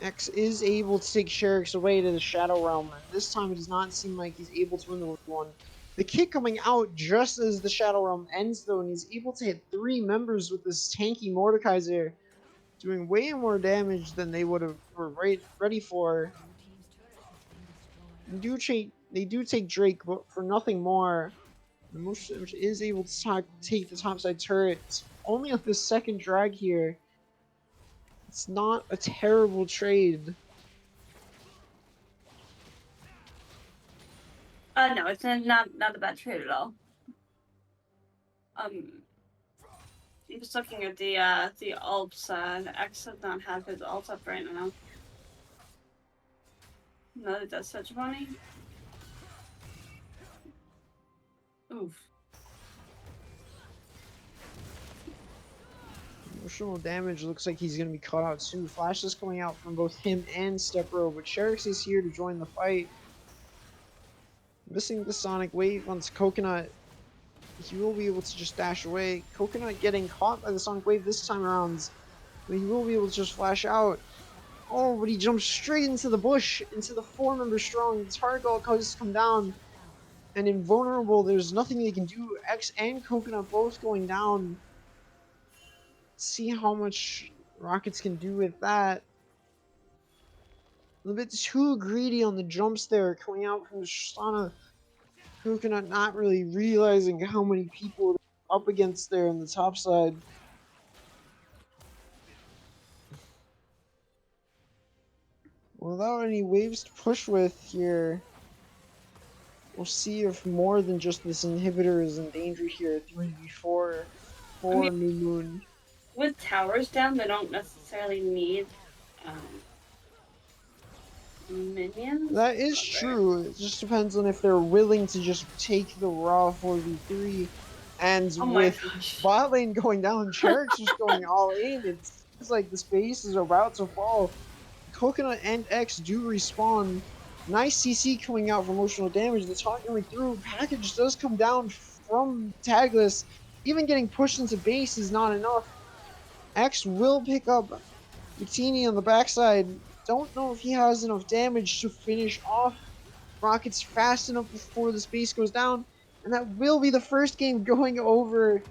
X is able to take Sherix away to the Shadow Realm, and this time it does not seem like he's able to win the one. The kick coming out just as the Shadow Realm ends though, and he's able to hit 3 members with this tanky Mordekaiser, doing way more damage than they would have were ready for. They do take Drake, but for nothing more. The most damage is able to take the topside turret. Only on the second drag here. It's not a terrible trade. No, it's not a bad trade at all. I'm just looking at the alts. X does not have his alt up right now. No, that does such money. Oof. Emotional damage looks like he's going to be caught out soon. Flash is coming out from both him and Stepbro, but Sherix is here to join the fight. Missing the Sonic Wave once Coconut. He will be able to just dash away. Coconut getting caught by the Sonic Wave this time around, but he will be able to just flash out. Oh, but he jumps straight into the bush, into the 4-member strong. Targal just come down. And invulnerable, there's nothing they can do. X and Coconut both going down. See how much Rockets can do with that. A little bit too greedy on the jumps there, coming out from the Shana. Coconut not really realizing how many people they're up against there on the top side. Without any waves to push with here, we'll see if more than just this inhibitor is in danger here. 3v4 for New Moon. With towers down, they don't necessarily need minions. That is true. It just depends on if they're willing to just take the raw 4v3. And Oh my with gosh. bot lane going down, Cherix just going all in. It seems like the space is about to fall. Coconut and X do respawn. Nice CC coming out for emotional damage. The taunt going through. Package does come down from Tagless. Even getting pushed into base is not enough. X will pick up Victini on the backside. Don't know if he has enough damage to finish off Rockets fast enough before the space goes down. And that will be the first game going over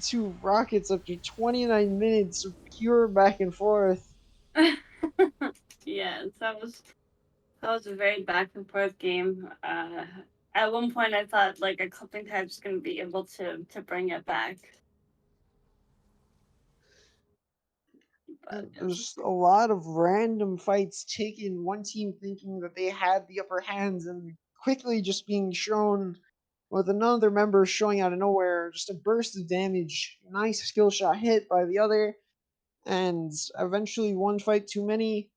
to Rockets after 29 minutes of pure back and forth. Yes, that was a very back and forth game. At one point, I thought like a clipping type was going to be able to bring it back. But There's a lot of random fights taken, one team thinking that they had the upper hands and quickly just being shown with another member showing out of nowhere, just a burst of damage, nice skill shot hit by the other, and eventually one fight too many.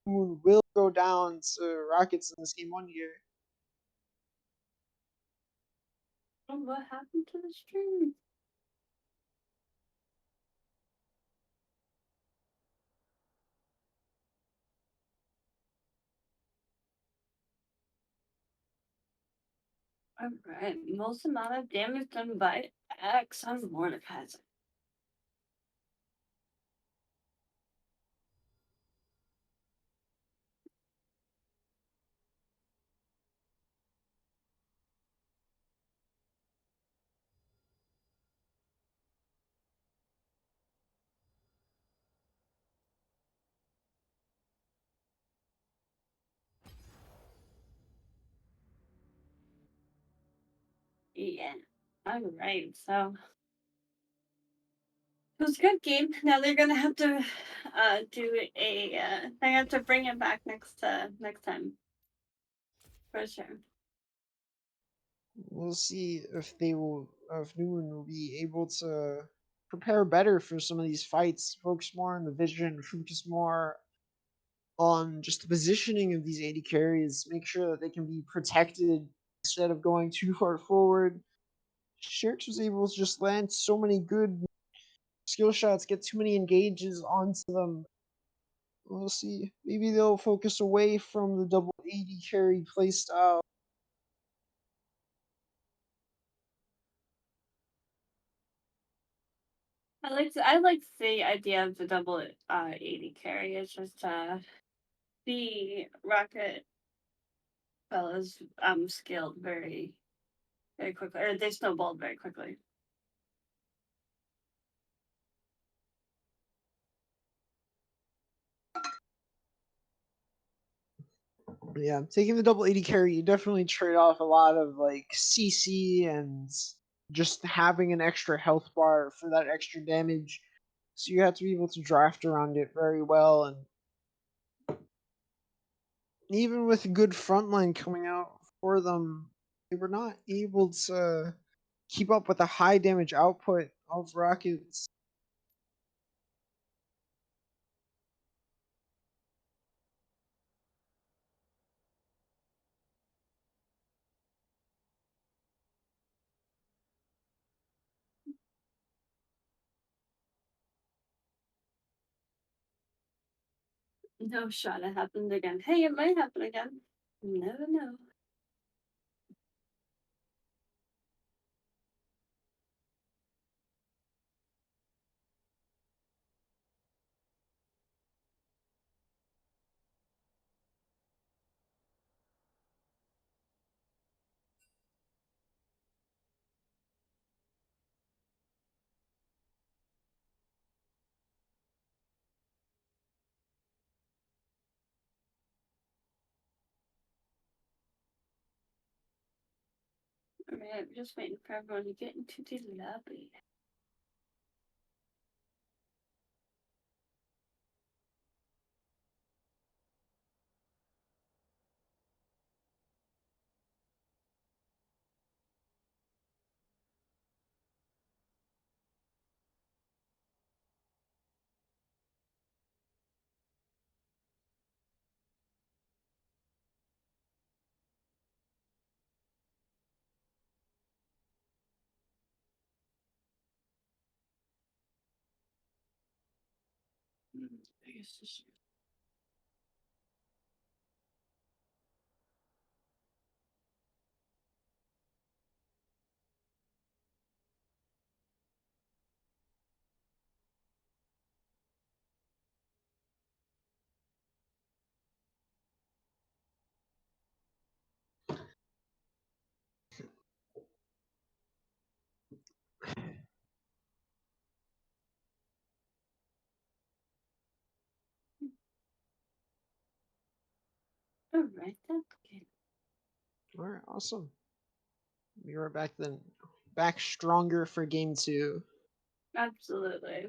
Moon will go down to Rockets in this game 1 here. Oh, what happened to the stream? Alright, most amount of damage done by X on Mordekaiser. Yeah. Alright, so it was a good game. Now they're gonna have to do a they have to bring it back next time. For sure. We'll see if New Moon will be able to prepare better for some of these fights, focus more on the vision, focus more on just the positioning of these AD carries, make sure that they can be protected instead of going too far forward. Shirts was able to just land so many good skill shots, get too many engages onto them. We'll see. Maybe they'll focus away from the double AD carry playstyle. I like the idea of the double 80 carry. It's just the Rocket fellas scaled very quickly, or they snowballed very quickly. Yeah, taking the double AD carry, you definitely trade off a lot of like CC and just having an extra health bar for that extra damage. So you have to be able to draft around it very well, and even with good frontline coming out for them, they were not able to keep up with the high damage output of Rockets. No shot, it happened again. Hey, it might happen again. You never know. Alright, I'm just waiting for everyone to get into the lobby. I guess this. Alright, that's good. All right, awesome. Be right back then. Back stronger for game 2. Absolutely.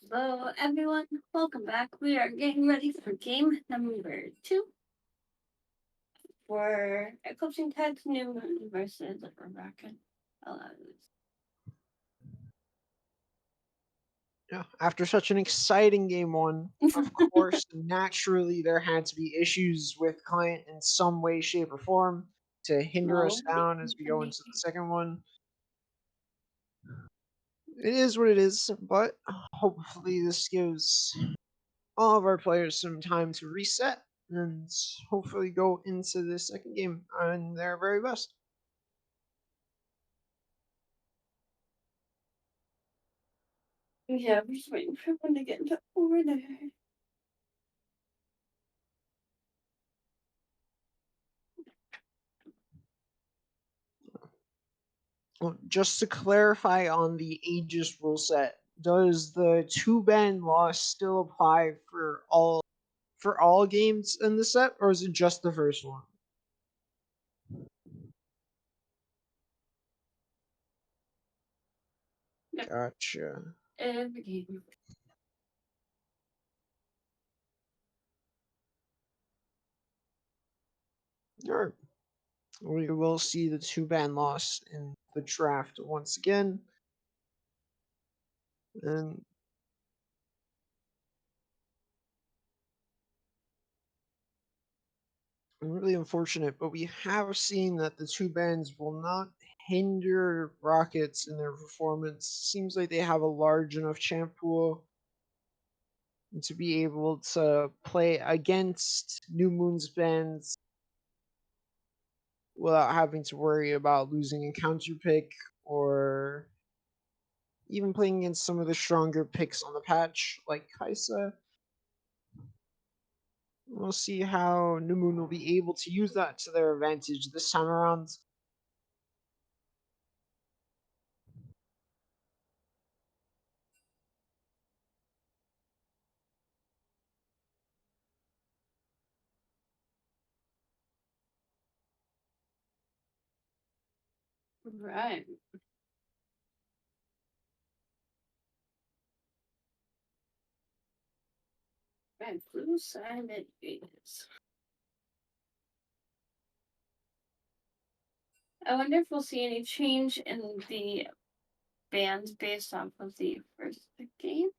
Hello, everyone. Welcome back. We are getting ready for game number 2 for Eclipsing Tides New Moon versus Rocketfellas. Yeah, after such an exciting game one, of course, naturally there had to be issues with client in some way, shape, or form to hinder us No, down as we go into the second one. It is what it is, but hopefully this gives all of our players some time to reset and hopefully go into the second game on their very best. yeah, we're just waiting for everyone to get over there. Well, just to clarify on the Aegis rule set, does the two ban loss still apply for all games in the set, or is it just the first one? Yep, Gotcha. every game. Alright. We will see the two ban loss in the draft once again. And really unfortunate, but we have seen that the two bans will not hinder Rockets in their performance. Seems like they have a large enough champ pool to be able to play against New Moon's bans without having to worry about losing a counter pick or even playing against some of the stronger picks on the patch, like Kaisa. We'll see how New Moon will be able to use that to their advantage this time around. Right. Right, blue side it is. I wonder if we'll see any change in the bands based off of the first game.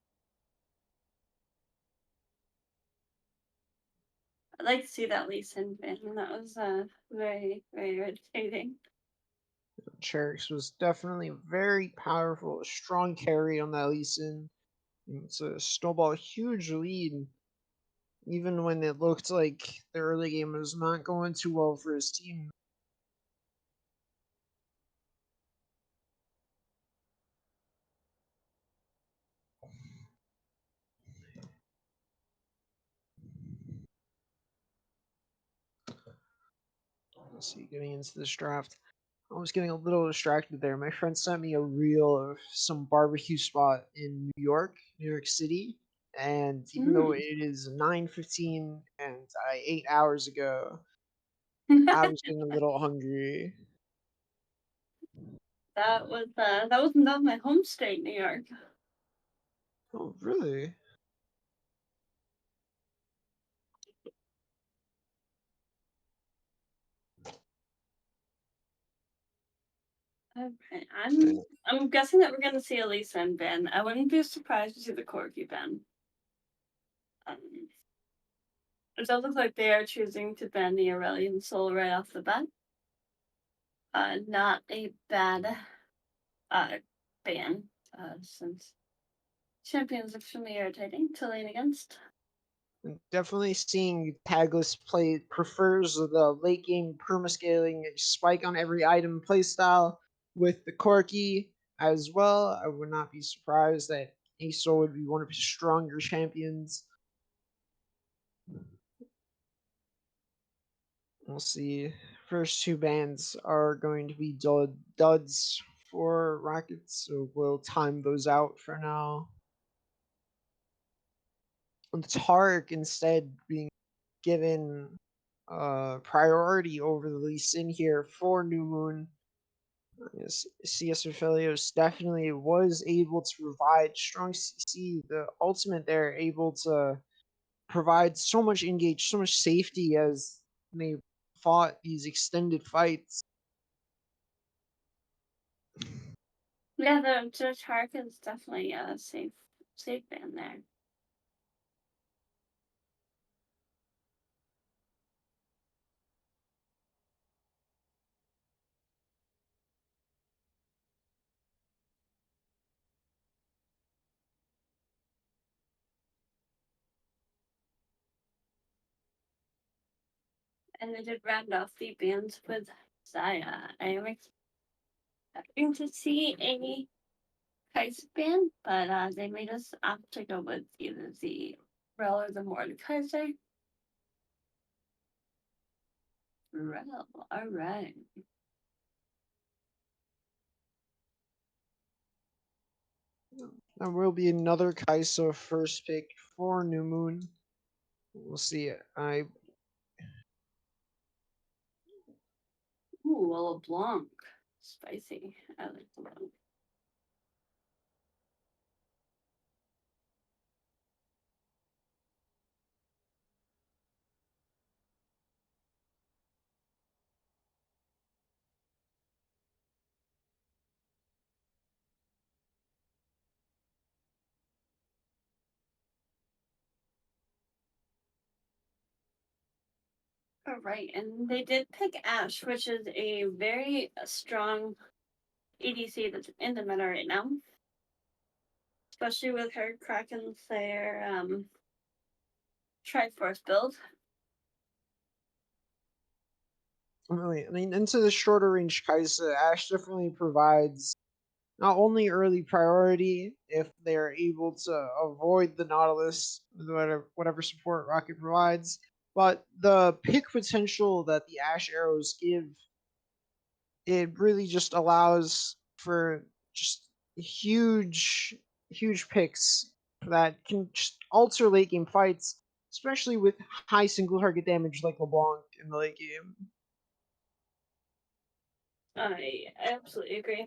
I'd like to see that Lee Sin ban. That was very, very irritating. Cherix was definitely very powerful, a strong carry on that Lee Sin. It's a snowball huge lead, even when it looked like the early game was not going too well for his team. Let's see, getting into this draft. I was getting a little distracted there. My friend sent me a reel of some barbecue spot in New York City, and even though Mm. it is 9:15 and I ate hours ago, I was getting a little hungry. that was not my home state, New York. Oh, really? Okay, I'm guessing that we're gonna see a Lee Sin ban. I wouldn't be surprised to see the Corgi ban. Um, it does look like they are choosing to ban the Aurelian Soul right off the bat. Not a bad uh ban, since champion's extremely irritating to lane against. Definitely seeing Tagless play prefers the late game permascaling spike on every item playstyle with the Corki as well. I would not be surprised that Aso would be one of his stronger champions. We'll see. First two bans are going to be duds for Rockets, so we'll time those out for now. And Tark instead being given priority over the Lee Sin here for New Moon. Yes, CS Aphelios definitely was able to provide strong CC. The ultimate there able to provide so much engage, so much safety as they fought these extended fights. Yeah, the Tark is definitely a safe band there. And they did round off the bands with Zaya. I am expecting to see a Kai's band, but they made us opt to go with either the Rel or the Mordekaiser. Rel, alright. There will be another Kai'Sa first pick for New Moon. We'll see. Ooh, a LeBlanc. Spicy. I like LeBlanc. All right, and they did pick Ash, which is a very strong EDC that's in the meta right now, especially with her Kraken Slayer Triforce build. really, I mean, into the shorter range Kai'Sa, Ash definitely provides not only early priority if they're able to avoid the Nautilus, whatever support Rocket provides, but the pick potential that the Ash arrows give, it really just allows for just huge picks that can just alter late game fights, especially with high single target damage like LeBlanc in the late game. I absolutely agree.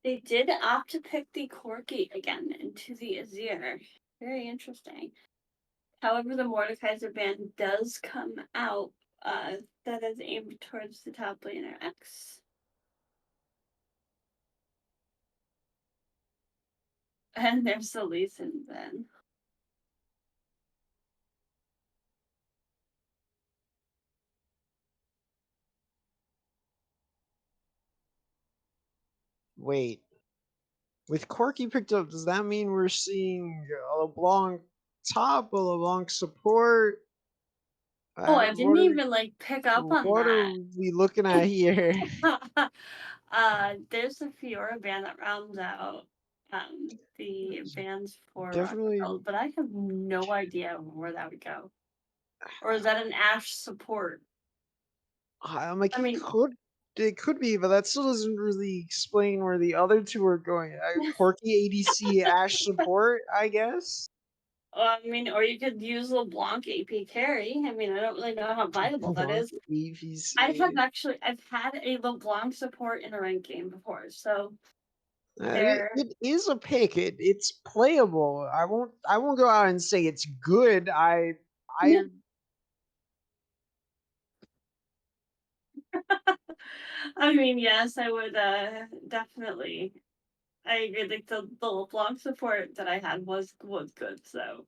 They did opt to pick the Corki again into the Azir. Very interesting. However, the Mordekaiser band does come out that is aimed towards the top laner X. And there's the Lee Sin then. Wait, with Corky picked up, does that mean we're seeing a LeBlanc top, a LeBlanc support? Oh, I didn't What are even like pick up on what are that. we looking at here? There's a Fiora band that rounds out the bands for Definitely, Rocketfellas, but I have no idea where that would go. Or is that an Ash support? I'm like, I mean, it could be, but that still doesn't really explain where the other two are going. Corky ADC Ash support, I guess. or you could use LeBlanc AP carry. I mean, I don't really know how viable that LeBlanc is. APC. I've had a LeBlanc support in a ranked game before, so It, there. it is a pick. It's playable. I won't go out and say it's good. I I mean, yes, I would definitely. I agree. Like the LeBlanc support that I had was good. So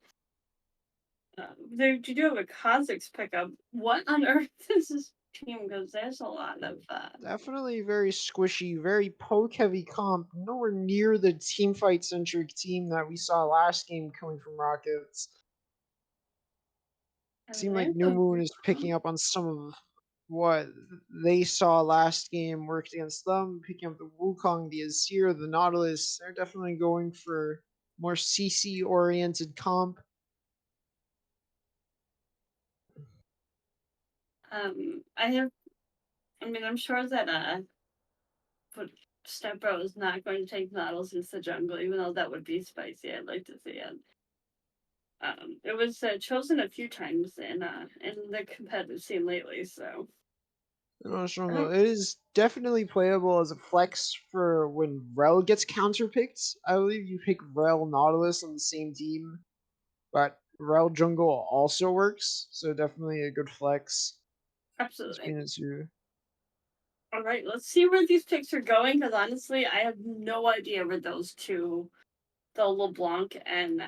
you do have a Kha'Zix pickup. What on earth is this team? Because there's a lot of definitely very squishy, very poke heavy comp. Nowhere near the team fight centric team that we saw last game coming from Rockets. and Seemed like there's New a Moon is picking up on some of what they saw last game worked against them, picking up the Wukong, the Azir, the Nautilus. They're definitely going for more CC oriented comp. I have. I mean, I'm sure that but Stepbro is not going to take Nautilus into the jungle, even though that would be spicy. I'd like to see it. It was chosen a few times in the competitive scene lately. So No, I Stronghold. don't It is definitely playable as a flex for when Rel gets counterpicked. I believe you pick Rel Nautilus on the same team, but Rel Jungle also works, so definitely a good flex absolutely. between the two. All right, let's see where these picks are going. Because honestly, I have no idea where those two, the LeBlanc and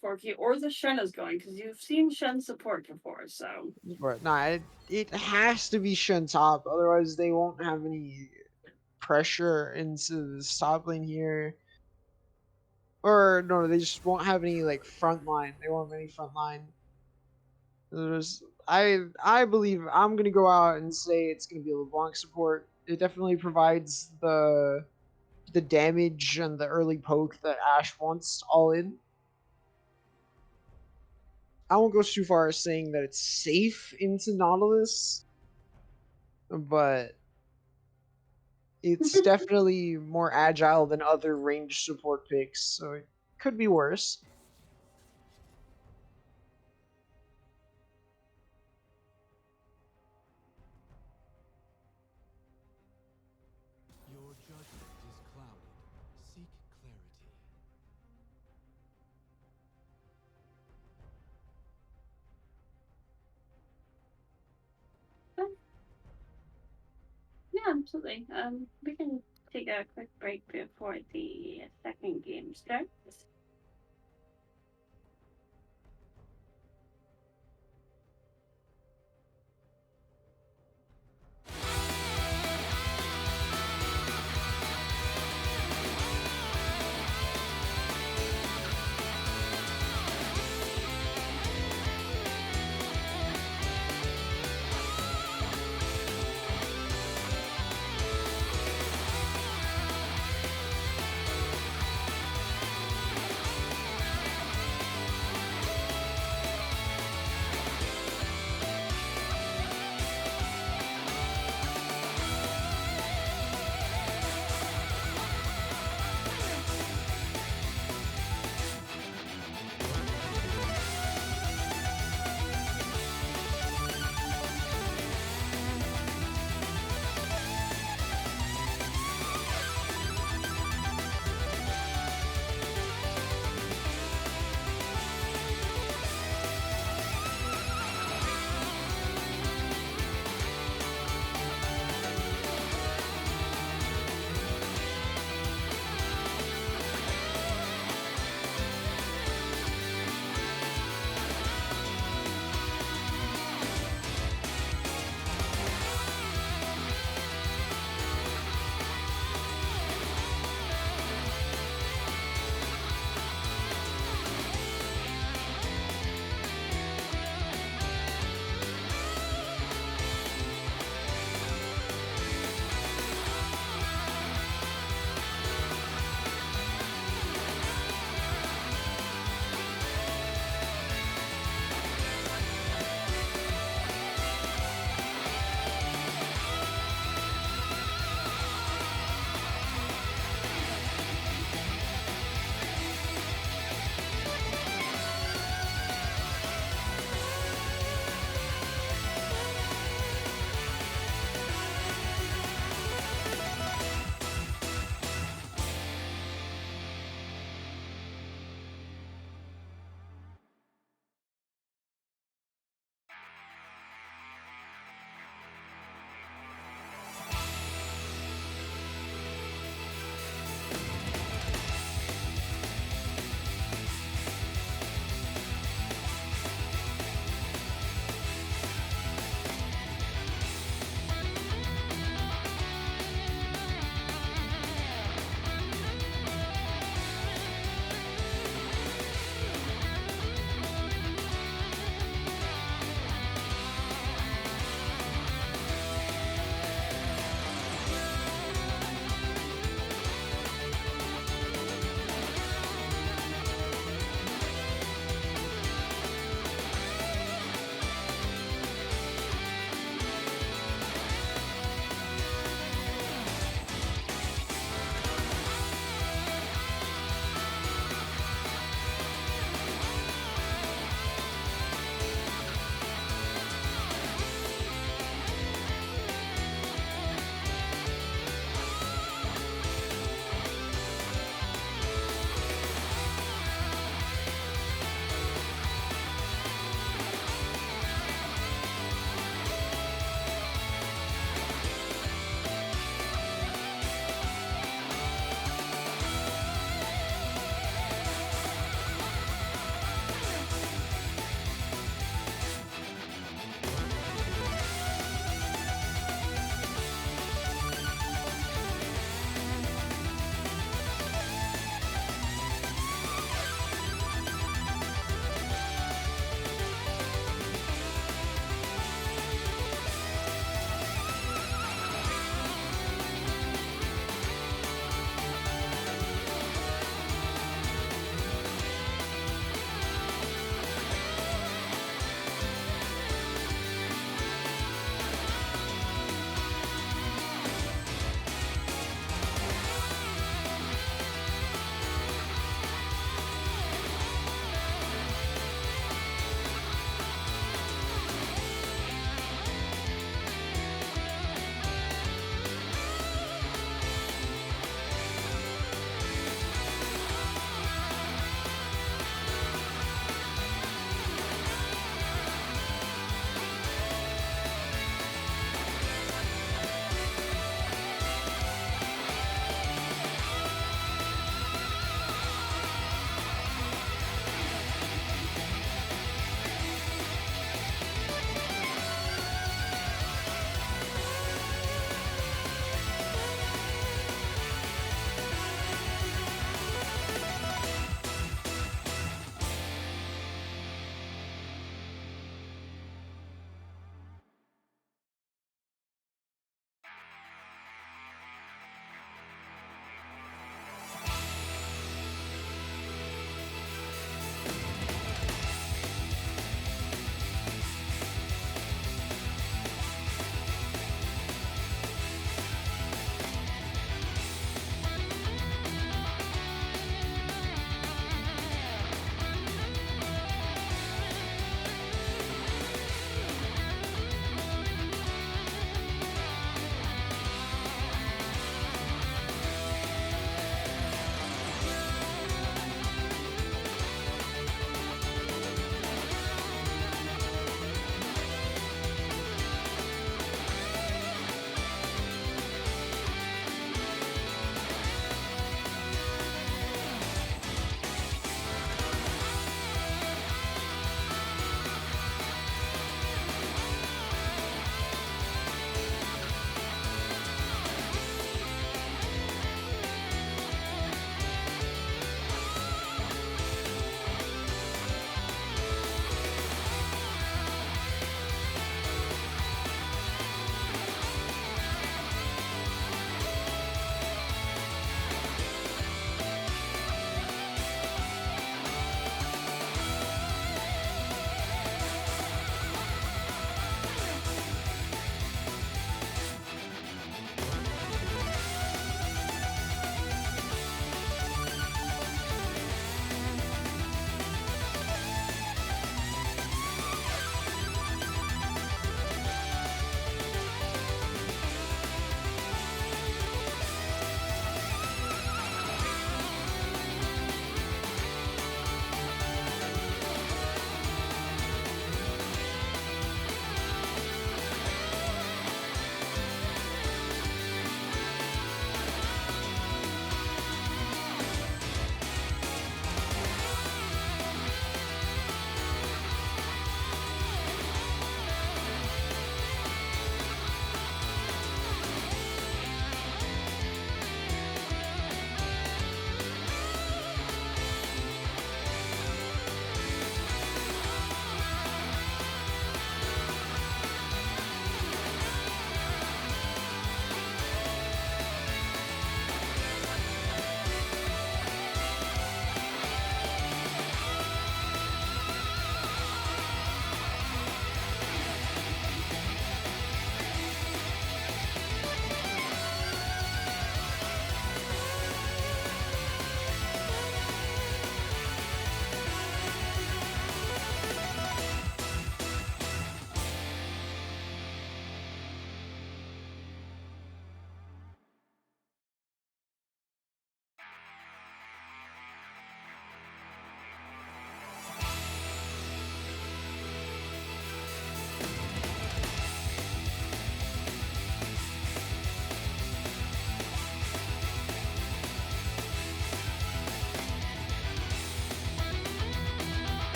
Corky, or the Shen is going. Because you've seen Shen support before, so But nah, it has to be Shen top, otherwise they won't have any pressure into the top lane here. Or no, they just won't have any like front line. They won't have any front line. There's I believe I'm gonna go out and say it's gonna be LeBlanc support. It definitely provides the damage and the early poke that Ash wants all in. I won't go too far as saying that it's safe into Nautilus, but it's definitely more agile than other range support picks, so it could be worse. Your judgment is clouded. Seek clarity. yeah, absolutely. We can take a quick break before the second game starts.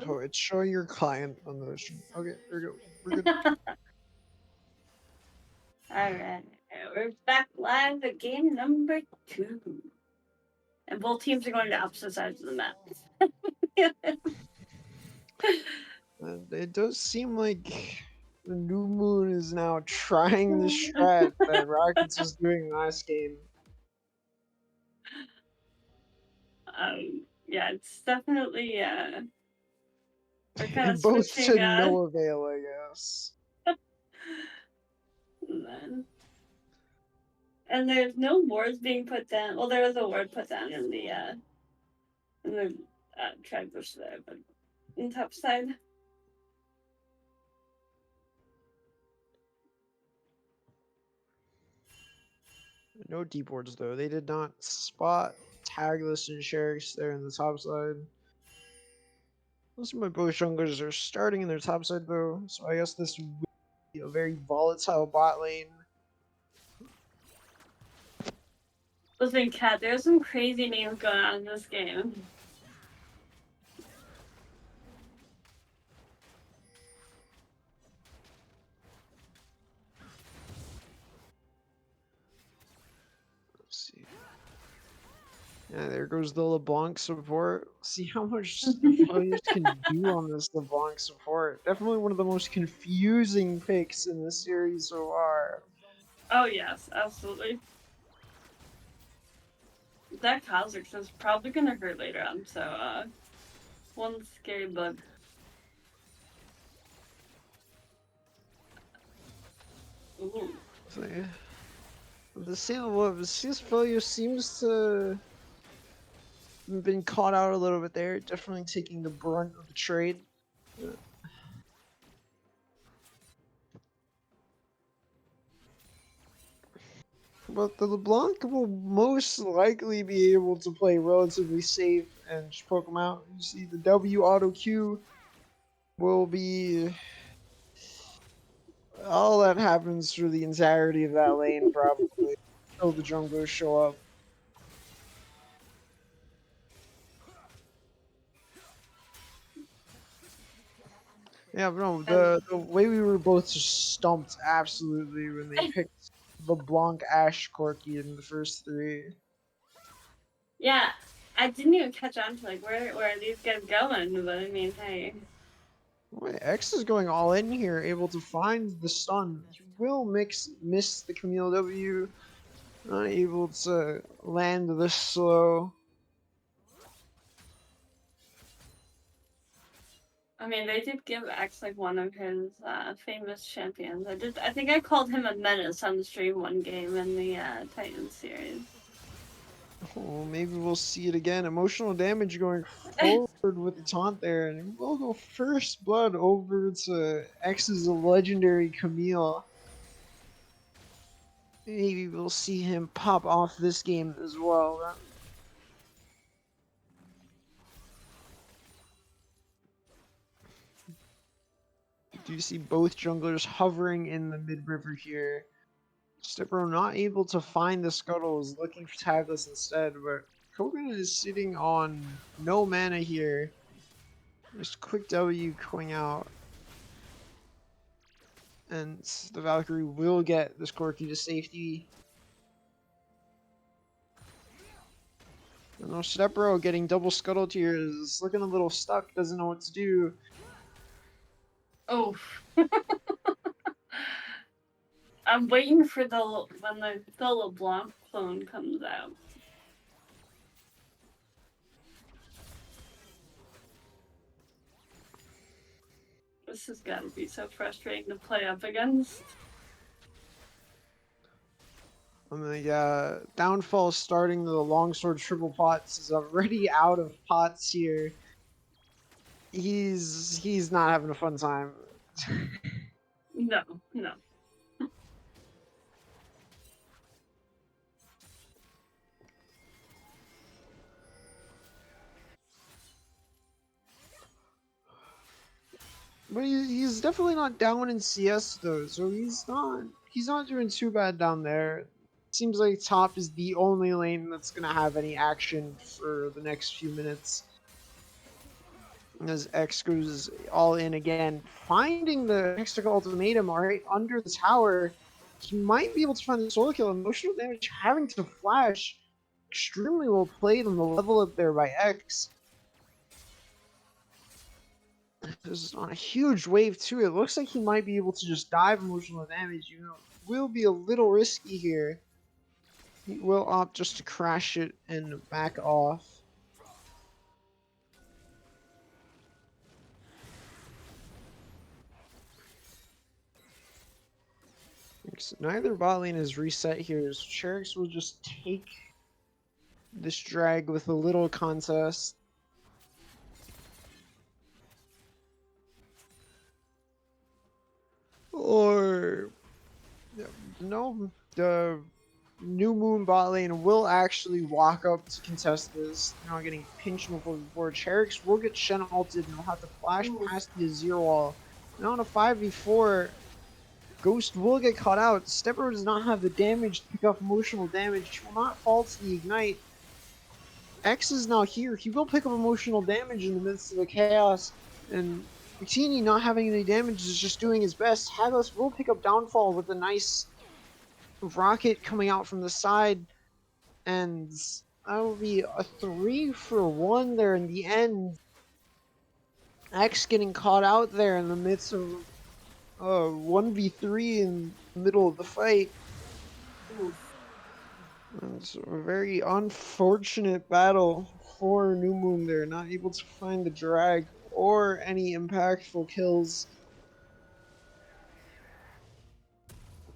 Oh, it's showing your client on the stream. Okay, there we go. We're good. Alright, we're back live at game number 2. And both teams are going to opposite sides of the map. And it does seem like the new moon is now trying the strat that Rockets was doing last game. Yeah, it's definitely we're kind of Both switching to no avail, I guess. and there's no wards being put down. Well, there was a ward put down in the tribe bush there, but in top side. No deep wards though. They did not spot Tagless and Sherix there in the top side. Most of my both junglers are starting in their top side though, so I guess this will be a very volatile bot lane. Listen, Kat, there's some crazy names going on in this game. Let's see. Yeah, there goes the LeBlanc support. See how much the players can do on this LeBlanc support. Definitely one of the most confusing picks in the series so far. Oh yes, absolutely. That Kha'Zix is probably gonna hurt later on, so one scary bug. Ooh. So, yeah. The CSFL seems to have been caught out a little bit there, definitely taking the brunt of the trade. But the LeBlanc will most likely be able to play relatively safe and just poke him out. You see the W auto Q will be all that happens for the entirety of that lane probably until the junglers show up. Yeah, but no, the way we were both just stumped absolutely when they picked LeBlanc Ash Corky in the first 3. Yeah, I didn't even catch on to like where are these guys going, but I mean, hey. Boy, X is going all in here, able to find the stun. He will miss the Camille W. Not able to land this slow. I mean, they did give X like one of his famous champions. I think I called him a menace on the stream one game in the Titan series. Oh, maybe we'll see it again. Emotional damage going forward with the taunt there, and we'll go first blood over to X's legendary Camille. Maybe we'll see him pop off this game as well. Do you see both junglers hovering in the mid river here? Stipro not able to find the scuttles, looking for Tagless instead, but Kogan is sitting on no mana here. Just quick W going out. And the Valkyrie will get this Corki to safety. And no Stepro getting double scuttled here is looking a little stuck, doesn't know what to do. Oh. I'm waiting for when the LeBlanc clone comes out. This has got to be so frustrating to play up against. And the downfall starting the longsword triple pots is already out of pots here. He's not having a fun time. No, no. But he's definitely not down in CS though, so he's not doing too bad down there. Seems like top is the only lane that's gonna have any action for the next few minutes. as X goes all in again, finding the Hextech ultimatum right under the tower. He might be able to find the solo kill. Emotional damage having to flash. Extremely well played on the level up there by X. This is on a huge wave too. It looks like he might be able to just dive emotional damage. You know, will be a little risky here. He will opt just to crash it and back off. Neither bot lane is reset here. So Cherix will just take this drag with a little contest. Or no, the New Moon bot lane will actually walk up to contest this. Now getting pinched before Cherix will get Shen ulted and will have to flash past the Azir wall. Now on a 5v4, Ghost will get caught out. Stepper does not have the damage to pick up emotional damage. He will not fall to the ignite. X is now here. He will pick up emotional damage in the midst of the chaos. And Victini not having any damage is just doing his best. Hagos will pick up Downfall with a nice rocket coming out from the side. And that will be a 3-for-1 there in the end. X getting caught out there in the midst of 1v3 in the middle of the fight. It's a very unfortunate battle for New Moon there, not able to find the drag or any impactful kills.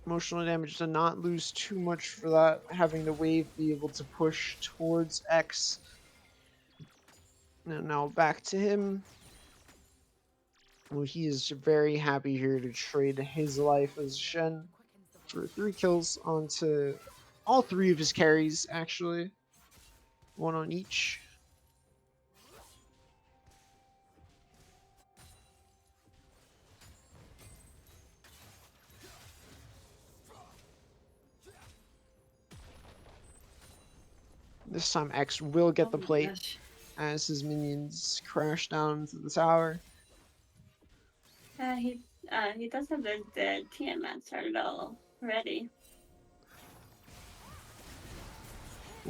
Emotional damage to not lose too much for that, having the wave be able to push towards X. And now back to him. Well, he is very happy here to trade his life as Shen for 3 kills onto all 3 of his carries, actually. 1 on each. This time X will get the plate as his minions crash down into the tower. He does have the Tiamat started already.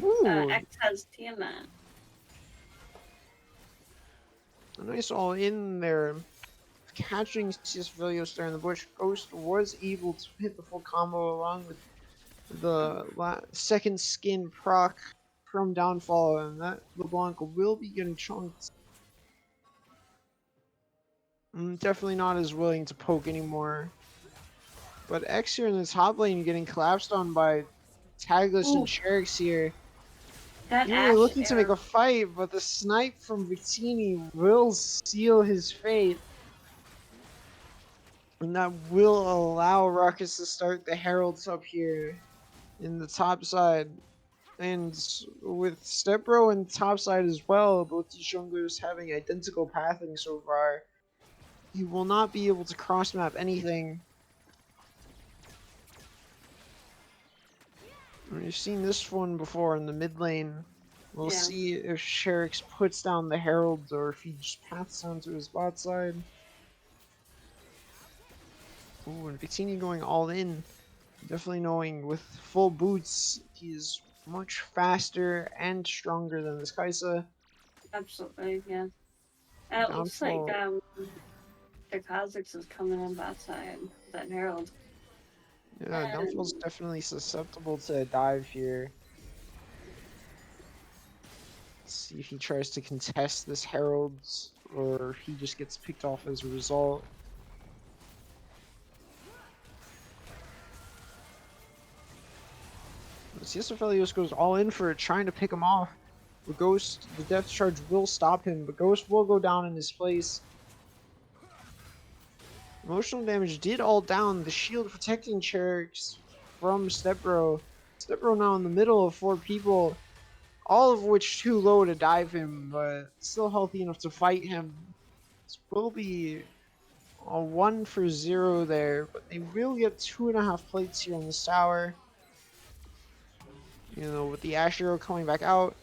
Ooh, X has Tiamat. a nice all in there. Catching Vilios there in the bush. Ghost was able to hit the full combo along with the second skin proc from Downfall, and that LeBlanc will be getting chunked. Definitely not as willing to poke anymore. But X here in the top lane getting collapsed on by Tagless and Cherix here. That Really looking to make a fight, but the snipe from Victini will seal his fate. And that will allow Ruckus to start the Heralds up here in the top side. And with Stepbro and top side as well, both these junglers having identical pathing so far, he will not be able to cross map anything. We've seen this one before in the mid lane. We'll see if Sherix puts down the Herald or if he just paths down to his bot side. Ooh, and Victini going all in. Definitely knowing with full boots, he's much faster and stronger than this Kaisa. Absolutely, yeah. And it looks like Downfall. the Kha'Zix is coming in bot side, that Herald. Yeah, Downfall's definitely susceptible to a dive here. Let's see if he tries to contest this Herald or if he just gets picked off as a result. Velios goes all in for it, trying to pick him off. The Ghost, the Death Charge will stop him, but Ghost will go down in his place. Emotional damage did all down. The shield protecting Cherix from Stepbro. Stepbro now in the middle of 4 people, all of which too low to dive him, but still healthy enough to fight him. This will be a 1-for-0 there, but they will get 2.5 plates here on this tower. You know, with the Ash Arrow coming back out.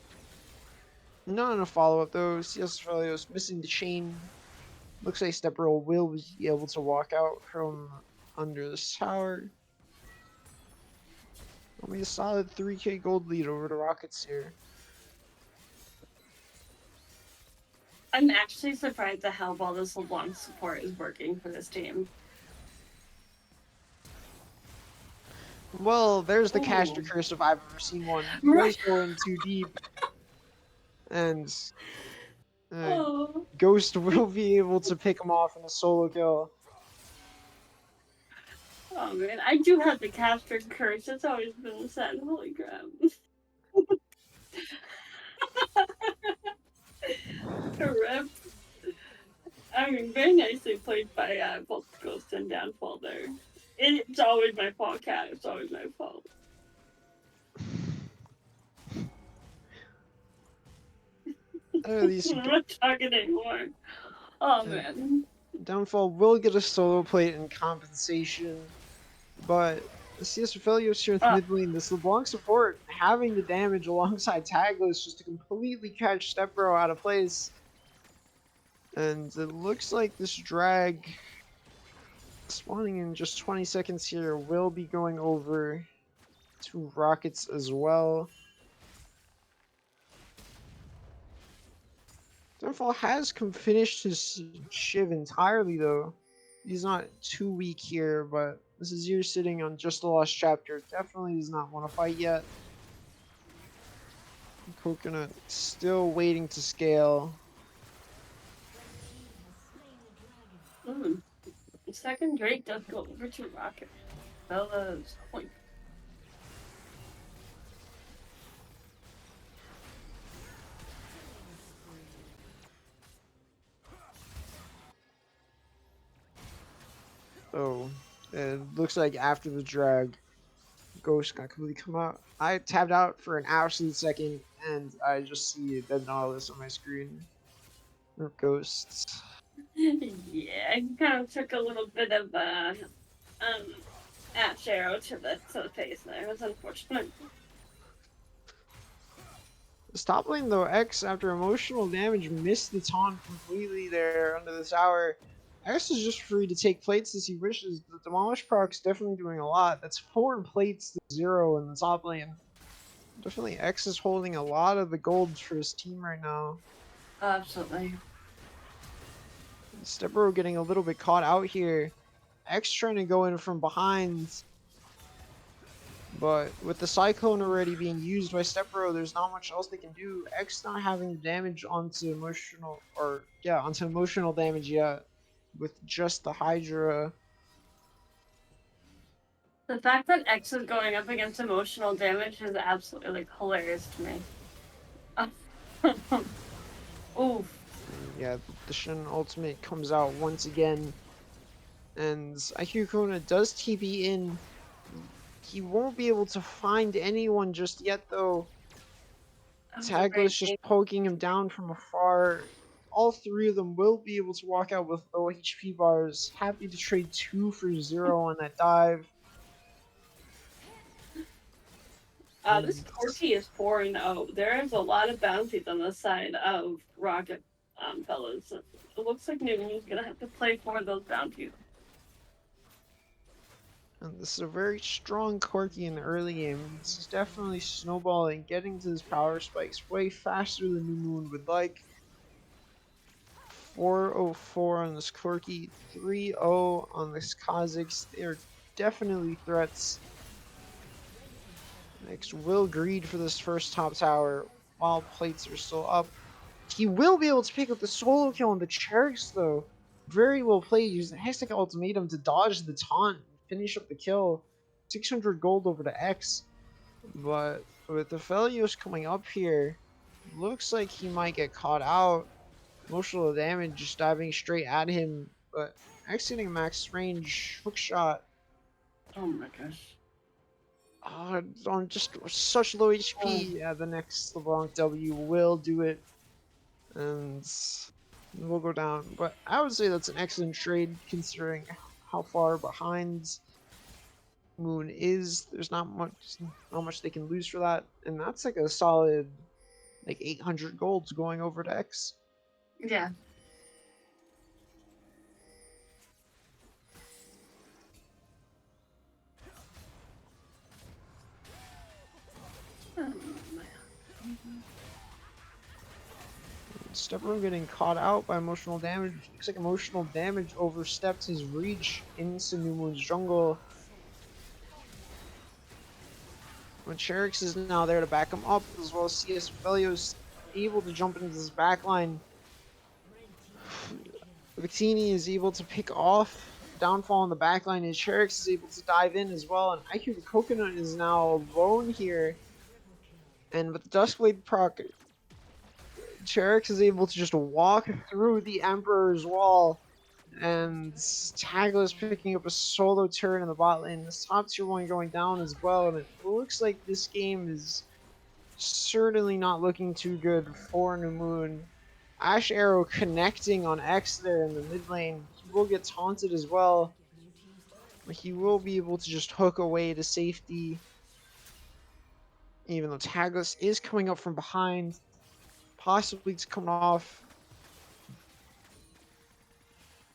Not in a follow-up though. CS Felios missing the chain. Looks like Stepbro will be able to walk out from under this tower. Only a solid 3k gold lead over the Rockets here. I'm actually surprised at how well this LeBlanc support is working for this team. Well, there's the caster Ooh. curse if I've ever seen one. You guys go in too deep, and Oh. Ghost will be able to pick him off in a solo kill. Oh man, I do have the caster curse. It's always been sad. Holy crap. Rip. I mean, very nicely played by both Ghost and Downfall there. It's always my fault, Cat. It's always my fault. At least I'm not talking anymore. Oh man. Downfall will get a solo plate in compensation, but CS Felios here with mid lane, this LeBlanc support having the damage alongside Tagless just to completely catch Stepbro out of place. And it looks like this drag spawning in just 20 seconds here will be going over to Rockets as well. Downfall has finished his Shiv entirely though. He's not too weak here, but this is Azir sitting on just the lost chapter. Definitely does not want to fight yet. Coconut still waiting to scale. Second Drake does go over to Rocketfellas. Point. Oh, it looks like after the drag, Ghost got completely come out. I tabbed out for an absolute second, and I just see Dead Nautilus on my screen. Or Ghosts. Yeah, I kind of took a little bit of Ash arrow to the face there. It was unfortunate. This top lane though, X after emotional damage missed the taunt completely there under the tower. X is just free to take plates as he wishes. The Demolish proc's definitely doing a lot. That's 4 plates to 0 in the top lane. Definitely X is holding a lot of the gold for his team right now. Absolutely. Stepbro getting a little bit caught out here. X trying to go in from behind. But with the Cyclone already being used by Stepbro, there's not much else they can do. X not having damage onto emotional damage yet. With just the Hydra. The fact that X is going up against emotional damage is absolutely like hilarious to me. Oof. Yeah, the Shin ultimate comes out once again. And IQ Kona does TP in. He won't be able to find anyone just yet though. Tagless just poking him down from afar. All 3 of them will be able to walk out with low HP bars. Happy to trade 2 for 0 on that dive. This Corky is 4-0. There is a lot of bounties on the side of Rocket fellas. It looks like Newton's gonna have to play for those bounties. And this is a very strong Corky in the early game. This is definitely snowballing, getting to his power spikes way faster than New Moon would like. 404 on this Corky, 3-0 on this Kha'Zix. They are definitely threats. Next will greed for this first top tower while plates are still up. He will be able to pick up the solo kill on the Cherix though. Very well played. Use the Hextech Ultimatum to dodge the taunt and finish up the kill. 600 gold over to X. But with the Felios coming up here, looks like he might get caught out. Emotional damage just diving straight at him. But X getting max range hook shot. Oh my gosh. On just such low HP, yeah, the next LeBlanc W will do it, and we'll go down. But I would say that's an excellent trade considering how far behind Moon is. There's not much they can lose for that, and that's like a solid like 800 golds going over to X. Yeah. Stepro getting caught out by emotional damage. Looks like emotional damage overstepped his reach into New Moon's jungle. But Cherix is now there to back him up, as well as CS Felios able to jump into this backline. Victini is able to pick off downfall in the backline, and Cherix is able to dive in as well. And IQ the Coconut is now alone here. And with the Duskblade proc, Cherix is able to just walk through the Emperor's wall. And Tagla is picking up a solo turret in the bot lane. This top tier one going down as well. And it looks like this game is certainly not looking too good for New Moon. Ash Arrow connecting on X there in the mid lane. He will get taunted as well. But he will be able to just hook away to safety. Even though Taglis is coming up from behind. Possibly to come off.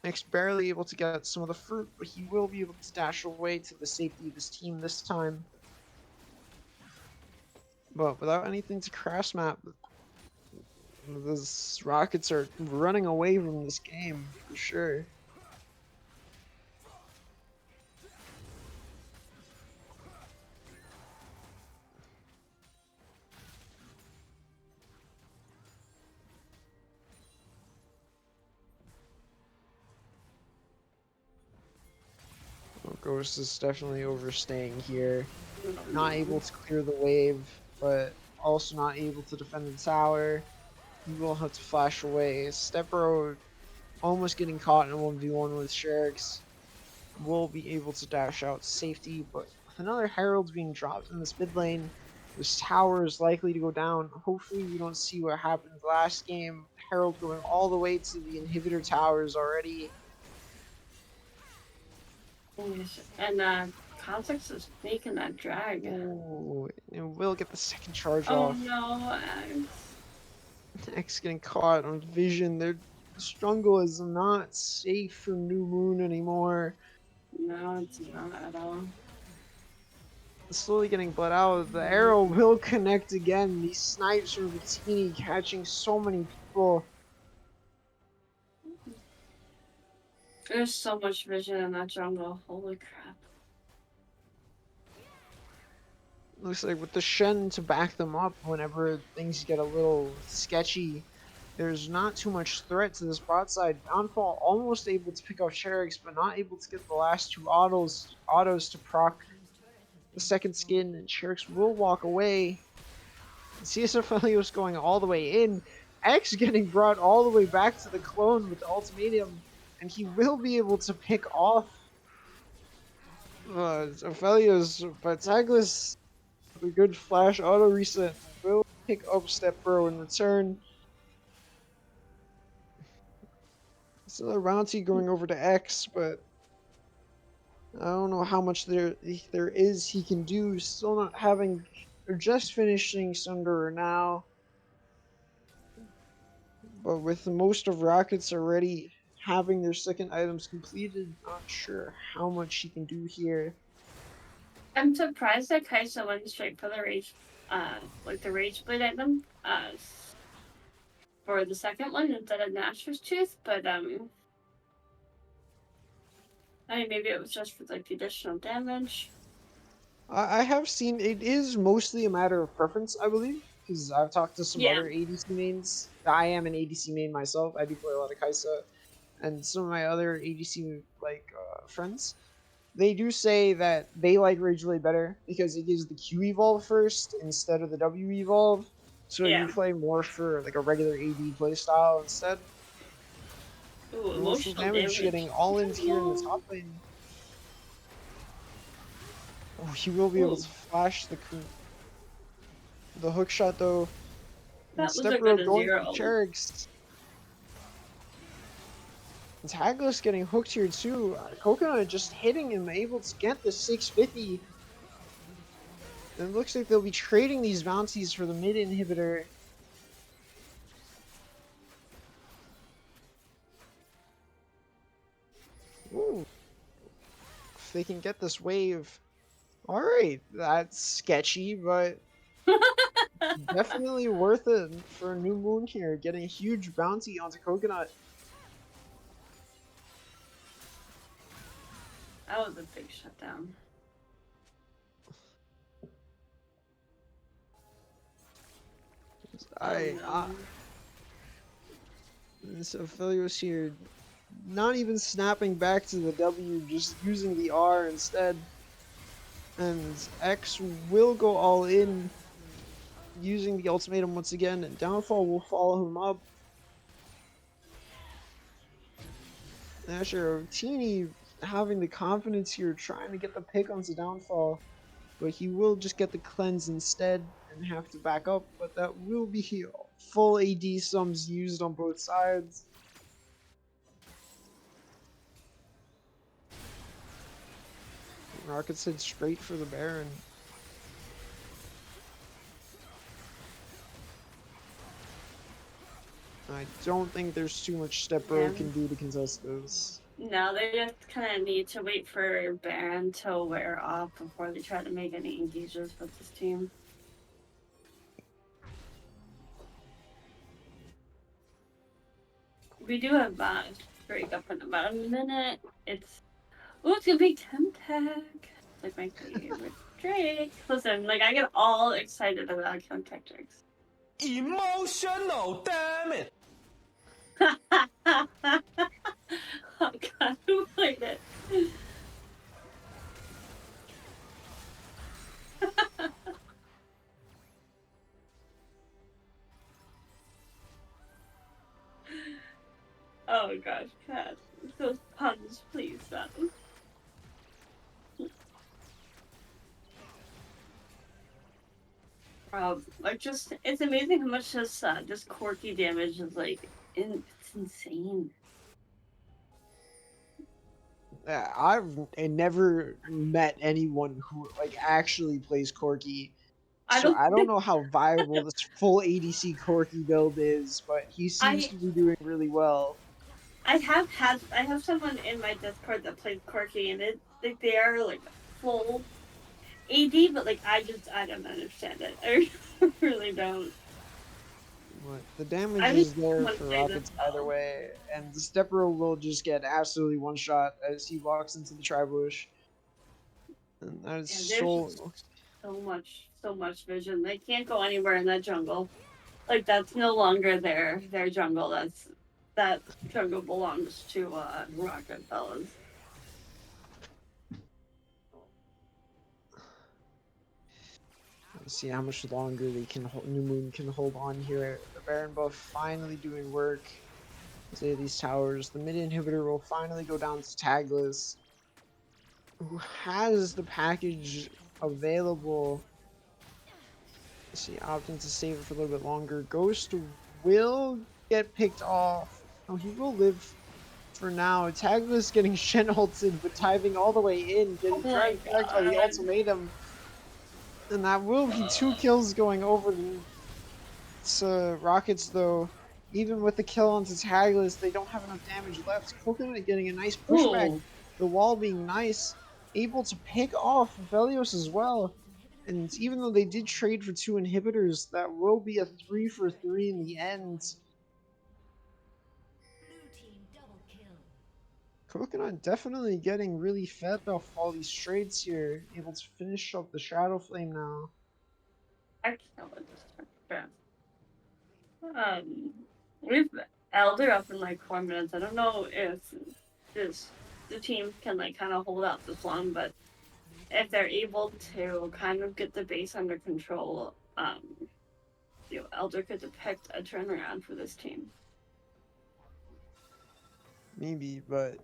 Nick's barely able to get some of the fruit, but he will be able to dash away to the safety of his team this time. But without anything to crash map, those Rockets are running away from this game for sure. Ghost is definitely overstaying here. Not able to clear the wave, but also not able to defend the tower. He will have to flash away. Stepbro almost getting caught in a 1v1 with Sherix. Will be able to dash out to safety, but with another Herald being dropped in this mid lane, this tower is likely to go down. Hopefully we don't see what happened last game. Herald going all the way to the inhibitor towers already. And Context is making that drag. Ooh, and will get the second charge Oh off. no, X getting caught on vision. Their jungle is not safe for New Moon anymore. no, it's not at all. Slowly getting bled out. The arrow will connect again. These snipes from Victini catching so many people. There's so much vision in that jungle. Holy crap. Looks like with the Shen to back them up whenever things get a little sketchy, there's not too much threat to this bot side. Downfall almost able to pick off Cherix, but not able to get the last two autos to proc the second skin, and Cherix will walk away. CSF Helios going all the way in. X getting brought all the way back to the clone with the ultimatum, and he will be able to pick off Aphelios, but Taglis, a good flash auto reset, will pick up Step Bro in return. It's another bounty going over to X, but I don't know how much there is he can do. Still not having, or just finishing Sunderer now. But with most of Rockets already having their second items completed, not sure how much he can do here. I'm surprised that Kaisa went straight for the rage, like the rage blade item, for the second one instead of Nashor's Tooth, but I mean maybe it was just for like the additional damage. I have seen it is mostly a matter of preference, I believe, because I've talked to some Yeah. other ADC mains. I am an ADC main myself. I do play a lot of Kaisa, and some of my other ADC friends. They do say that they like Rage Blade better because it gives the Q evolve first instead of the W evolve. So Yeah. you play more for like a regular AD playstyle instead. Ooh, Emotional damage getting all in here in the top lane. Oh, he will be able to flash the hook shot though. That was a Step good going zero. for Cherix. Taglis getting hooked here too. Coconut just hitting him, able to get the 650. And it looks like they'll be trading these bounties for the mid inhibitor. Ooh, if they can get this wave. Alright, that's sketchy, but definitely worth it for New Moon here, getting a huge bounty onto Coconut. That was a big shutdown. I this Aphelios here, not even snapping back to the W, just using the R instead. And X will go all in, using the ultimatum once again, and Downfall will follow him up. Asher Teeny having the confidence here, trying to get the pick onto Downfall, but he will just get the cleanse instead and have to back up, but that will be full AD sums used on both sides. Rockets head straight for the Baron. I don't think there's too much Step Bro can do to contest this. No, they just kind of need to wait for Baron to wear off before they try to make any engages with this team. We do have break up in about a minute. It's gonna be Temtech. Like my favorite Drake. Listen, like I get all excited about Temtech Drakes. Emotional, damn it! Oh god, who played it? Oh gosh, Cat. Those puns, please stop. Like just it's amazing how much this quirky damage is like it's insane. I've never met anyone who like actually plays Corki, so I don't know how viable this full ADC Corki build is, but he seems to be doing really well. I have someone in my Discord that plays Corki, and they are like full AD, but like I don't understand it. I really don't. But the damage is there for Rockets either way, and the Stepper will just get absolutely one shot as he walks into the tri-bush. And that is so much vision. They can't go anywhere in that jungle. Like that's no longer their jungle. That jungle belongs to Rocketfellas. Let's see how much longer they can New Moon can hold on here. The Baron buff finally doing work. Say these towers. The mid inhibitor will finally go down to Tagless, who has the package available. Let's see, opting to save it for a little bit longer. Ghost will get picked off. Oh, he will live for now. Tagless getting Shen ulted, but diving all the way in, getting dragged back by the ultimatum. And that will be 2 kills going over to Rockets, though. Even with the kill onto Tagless, they don't have enough damage left. Coconut getting a nice pushback. Ooh. The wall being nice. Able to pick off Velios as well. And even though they did trade for 2 inhibitors, that will be a 3 for 3 in the end. Coconut definitely getting really fed off all these trades here. Able to finish up the Shadow Flame now. I can't let this we've Elder up in like 4 minutes. I don't know if the team can like kind of hold out this long, but if they're able to kind of get the base under control, Elder could depict a turnaround for this team. Maybe, but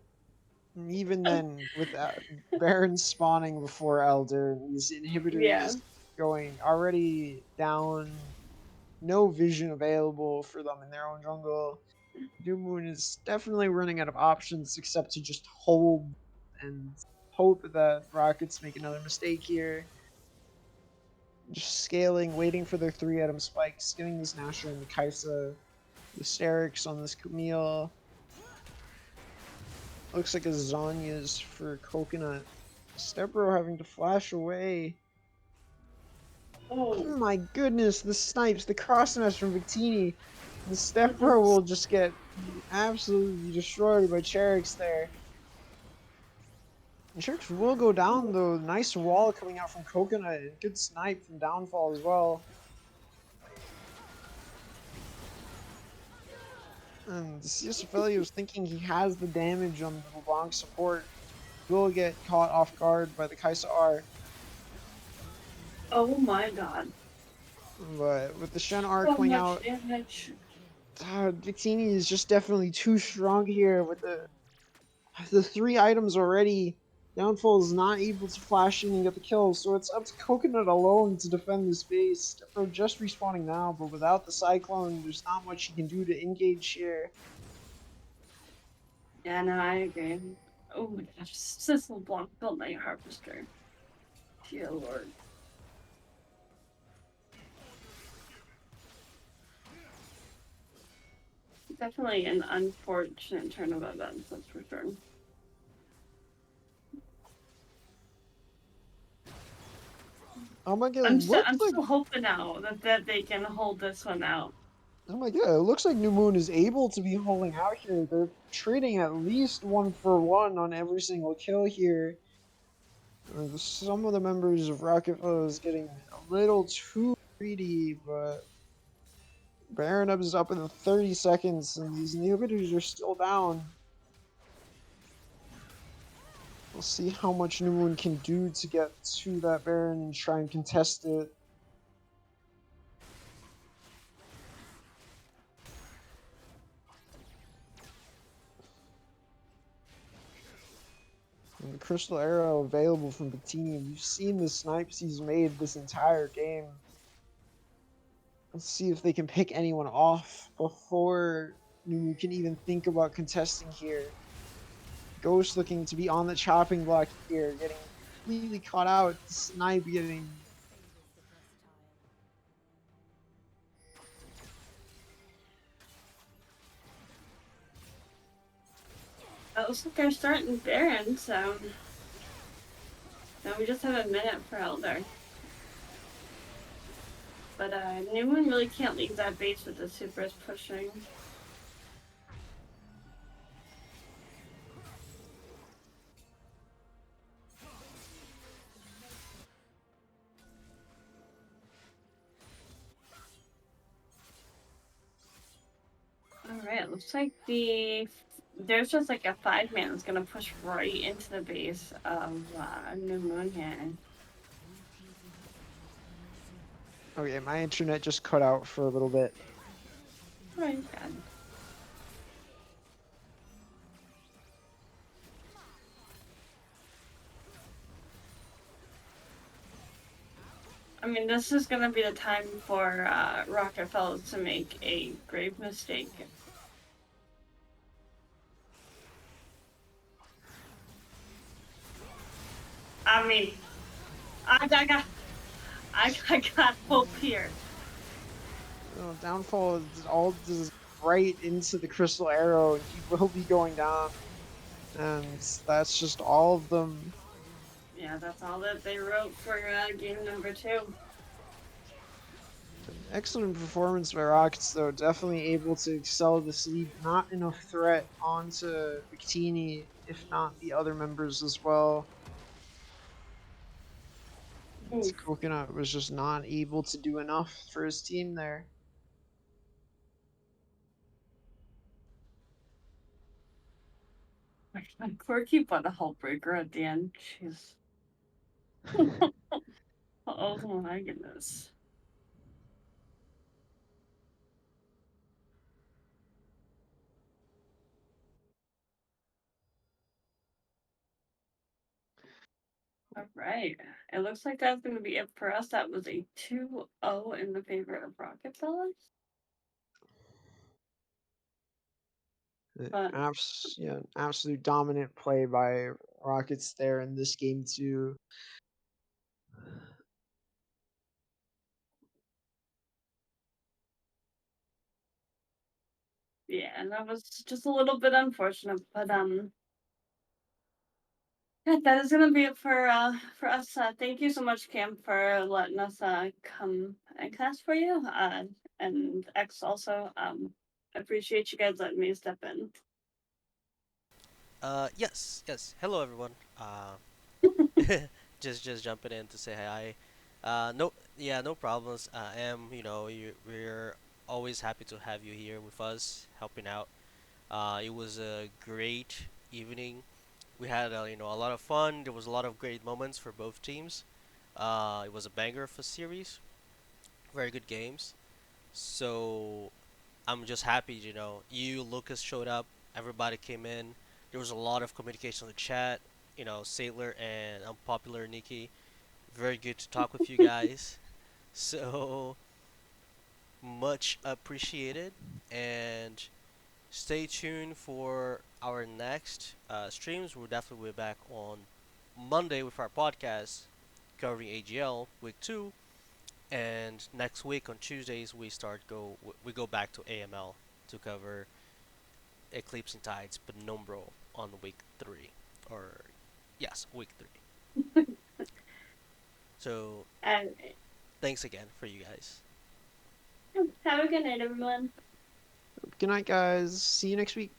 even then, with Baron spawning before Elder, these inhibitors going already down, no vision available for them in their own jungle. New Moon is definitely running out of options except to just hold and hope that Rockets make another mistake here. Just scaling, waiting for their 3-item spikes, getting this Nashor and the Kaisa, the Hysterics on this Camille. Looks like a Zanya's for Coconut. Stepbro having to flash away. Oh, Oh my goodness, the snipes, the cross smash from Victini. The Stepbro goodness. will just get absolutely destroyed by Cherix there. And Cherix will go down though. Nice wall coming out from Coconut. Good snipe from Downfall as well. And Ciacefelli was thinking he has the damage on the LeBlanc support. Will get caught off guard by the Kaisa R. Oh my god. But with the Shen R So coming much out, damage. Victini is just definitely too strong here with the 3 items already. Downfall is not able to flash in and get the kill, so it's up to Coconut alone to defend this base. Stepbro just respawning now, but without the Cyclone, there's not much he can do to engage here. Yeah, no, I agree. Oh my gosh, Sissel Blanc built my harvester. Dear lord. Definitely an unfortunate turn of events, that's for sure. Oh my god, it looks I'm like still hoping now that they can hold this one out. oh my god, it looks like New Moon is able to be holding out here. They're trading at least 1 for 1 on every single kill here. Some of the members of Rocketfellas getting a little too greedy, but Baron Up is up in 30 seconds, and these inhibitors are still down. We'll see how much New Moon can do to get to that Baron and try and contest it. And the Crystal Arrow available from Bettini. We've seen the snipes he's made this entire game. Let's see if they can pick anyone off before New can even think about contesting here. Ghost looking to be on the chopping block here, getting completely caught out. Snipe getting It looks like they're starting Baron, so now we just have a minute for Elder. But Newman really can't leave that base with the supers pushing. Alright, looks like there's just like a 5-man that's gonna push right into the base of New Moon here. okay. My internet just cut out for a little bit. Right, God. I mean, this is gonna be the time for Rocketfellas to make a grave mistake. I mean, I got hope here. Downfall is all just right into the Crystal Arrow, and he will be going down. And that's just all of them. Yeah, that's all that they wrote for game number 2. Excellent performance by Rockets, though. Definitely able to excel this lead. Not enough threat onto Victini, if not the other members as well. Oof. Coconut was just not able to do enough for his team there. Quirky but a heartbreaker at the end. Jeez. Oh my goodness. All right. It looks like that's going to be it for us. That was a 2-0 in the favor of Rocketfellas. But Yeah, absolute dominant play by Rockets there in this game too. yeah, and that was just a little bit unfortunate. But Yeah, that is gonna be it for us. Thank you so much, Cam, for letting us come and cast for you. And X also. I appreciate you guys letting me step in. Yes. Hello, everyone. Just jumping in to say hi. No, yeah, no problems. We're always happy to have you here with us, helping out. It was a great evening. We had a lot of fun. There was a lot of great moments for both teams. It was a banger of a series. Very good games. So I'm just happy, you, Lucas showed up. Everybody came in. There was a lot of communication in the chat. Sailor and Unpopular Nikki. Very good to talk with you guys. So much appreciated. And stay tuned for our next streams. We'll definitely be back on Monday with our podcast covering AGL Week 2. And next week on Tuesdays we go back to AML to cover Eclipse and Tides Penumbro on week 3. Or, yes, week 3. So, And thanks again for you guys. have a good night, everyone. Good night, guys. See you next week.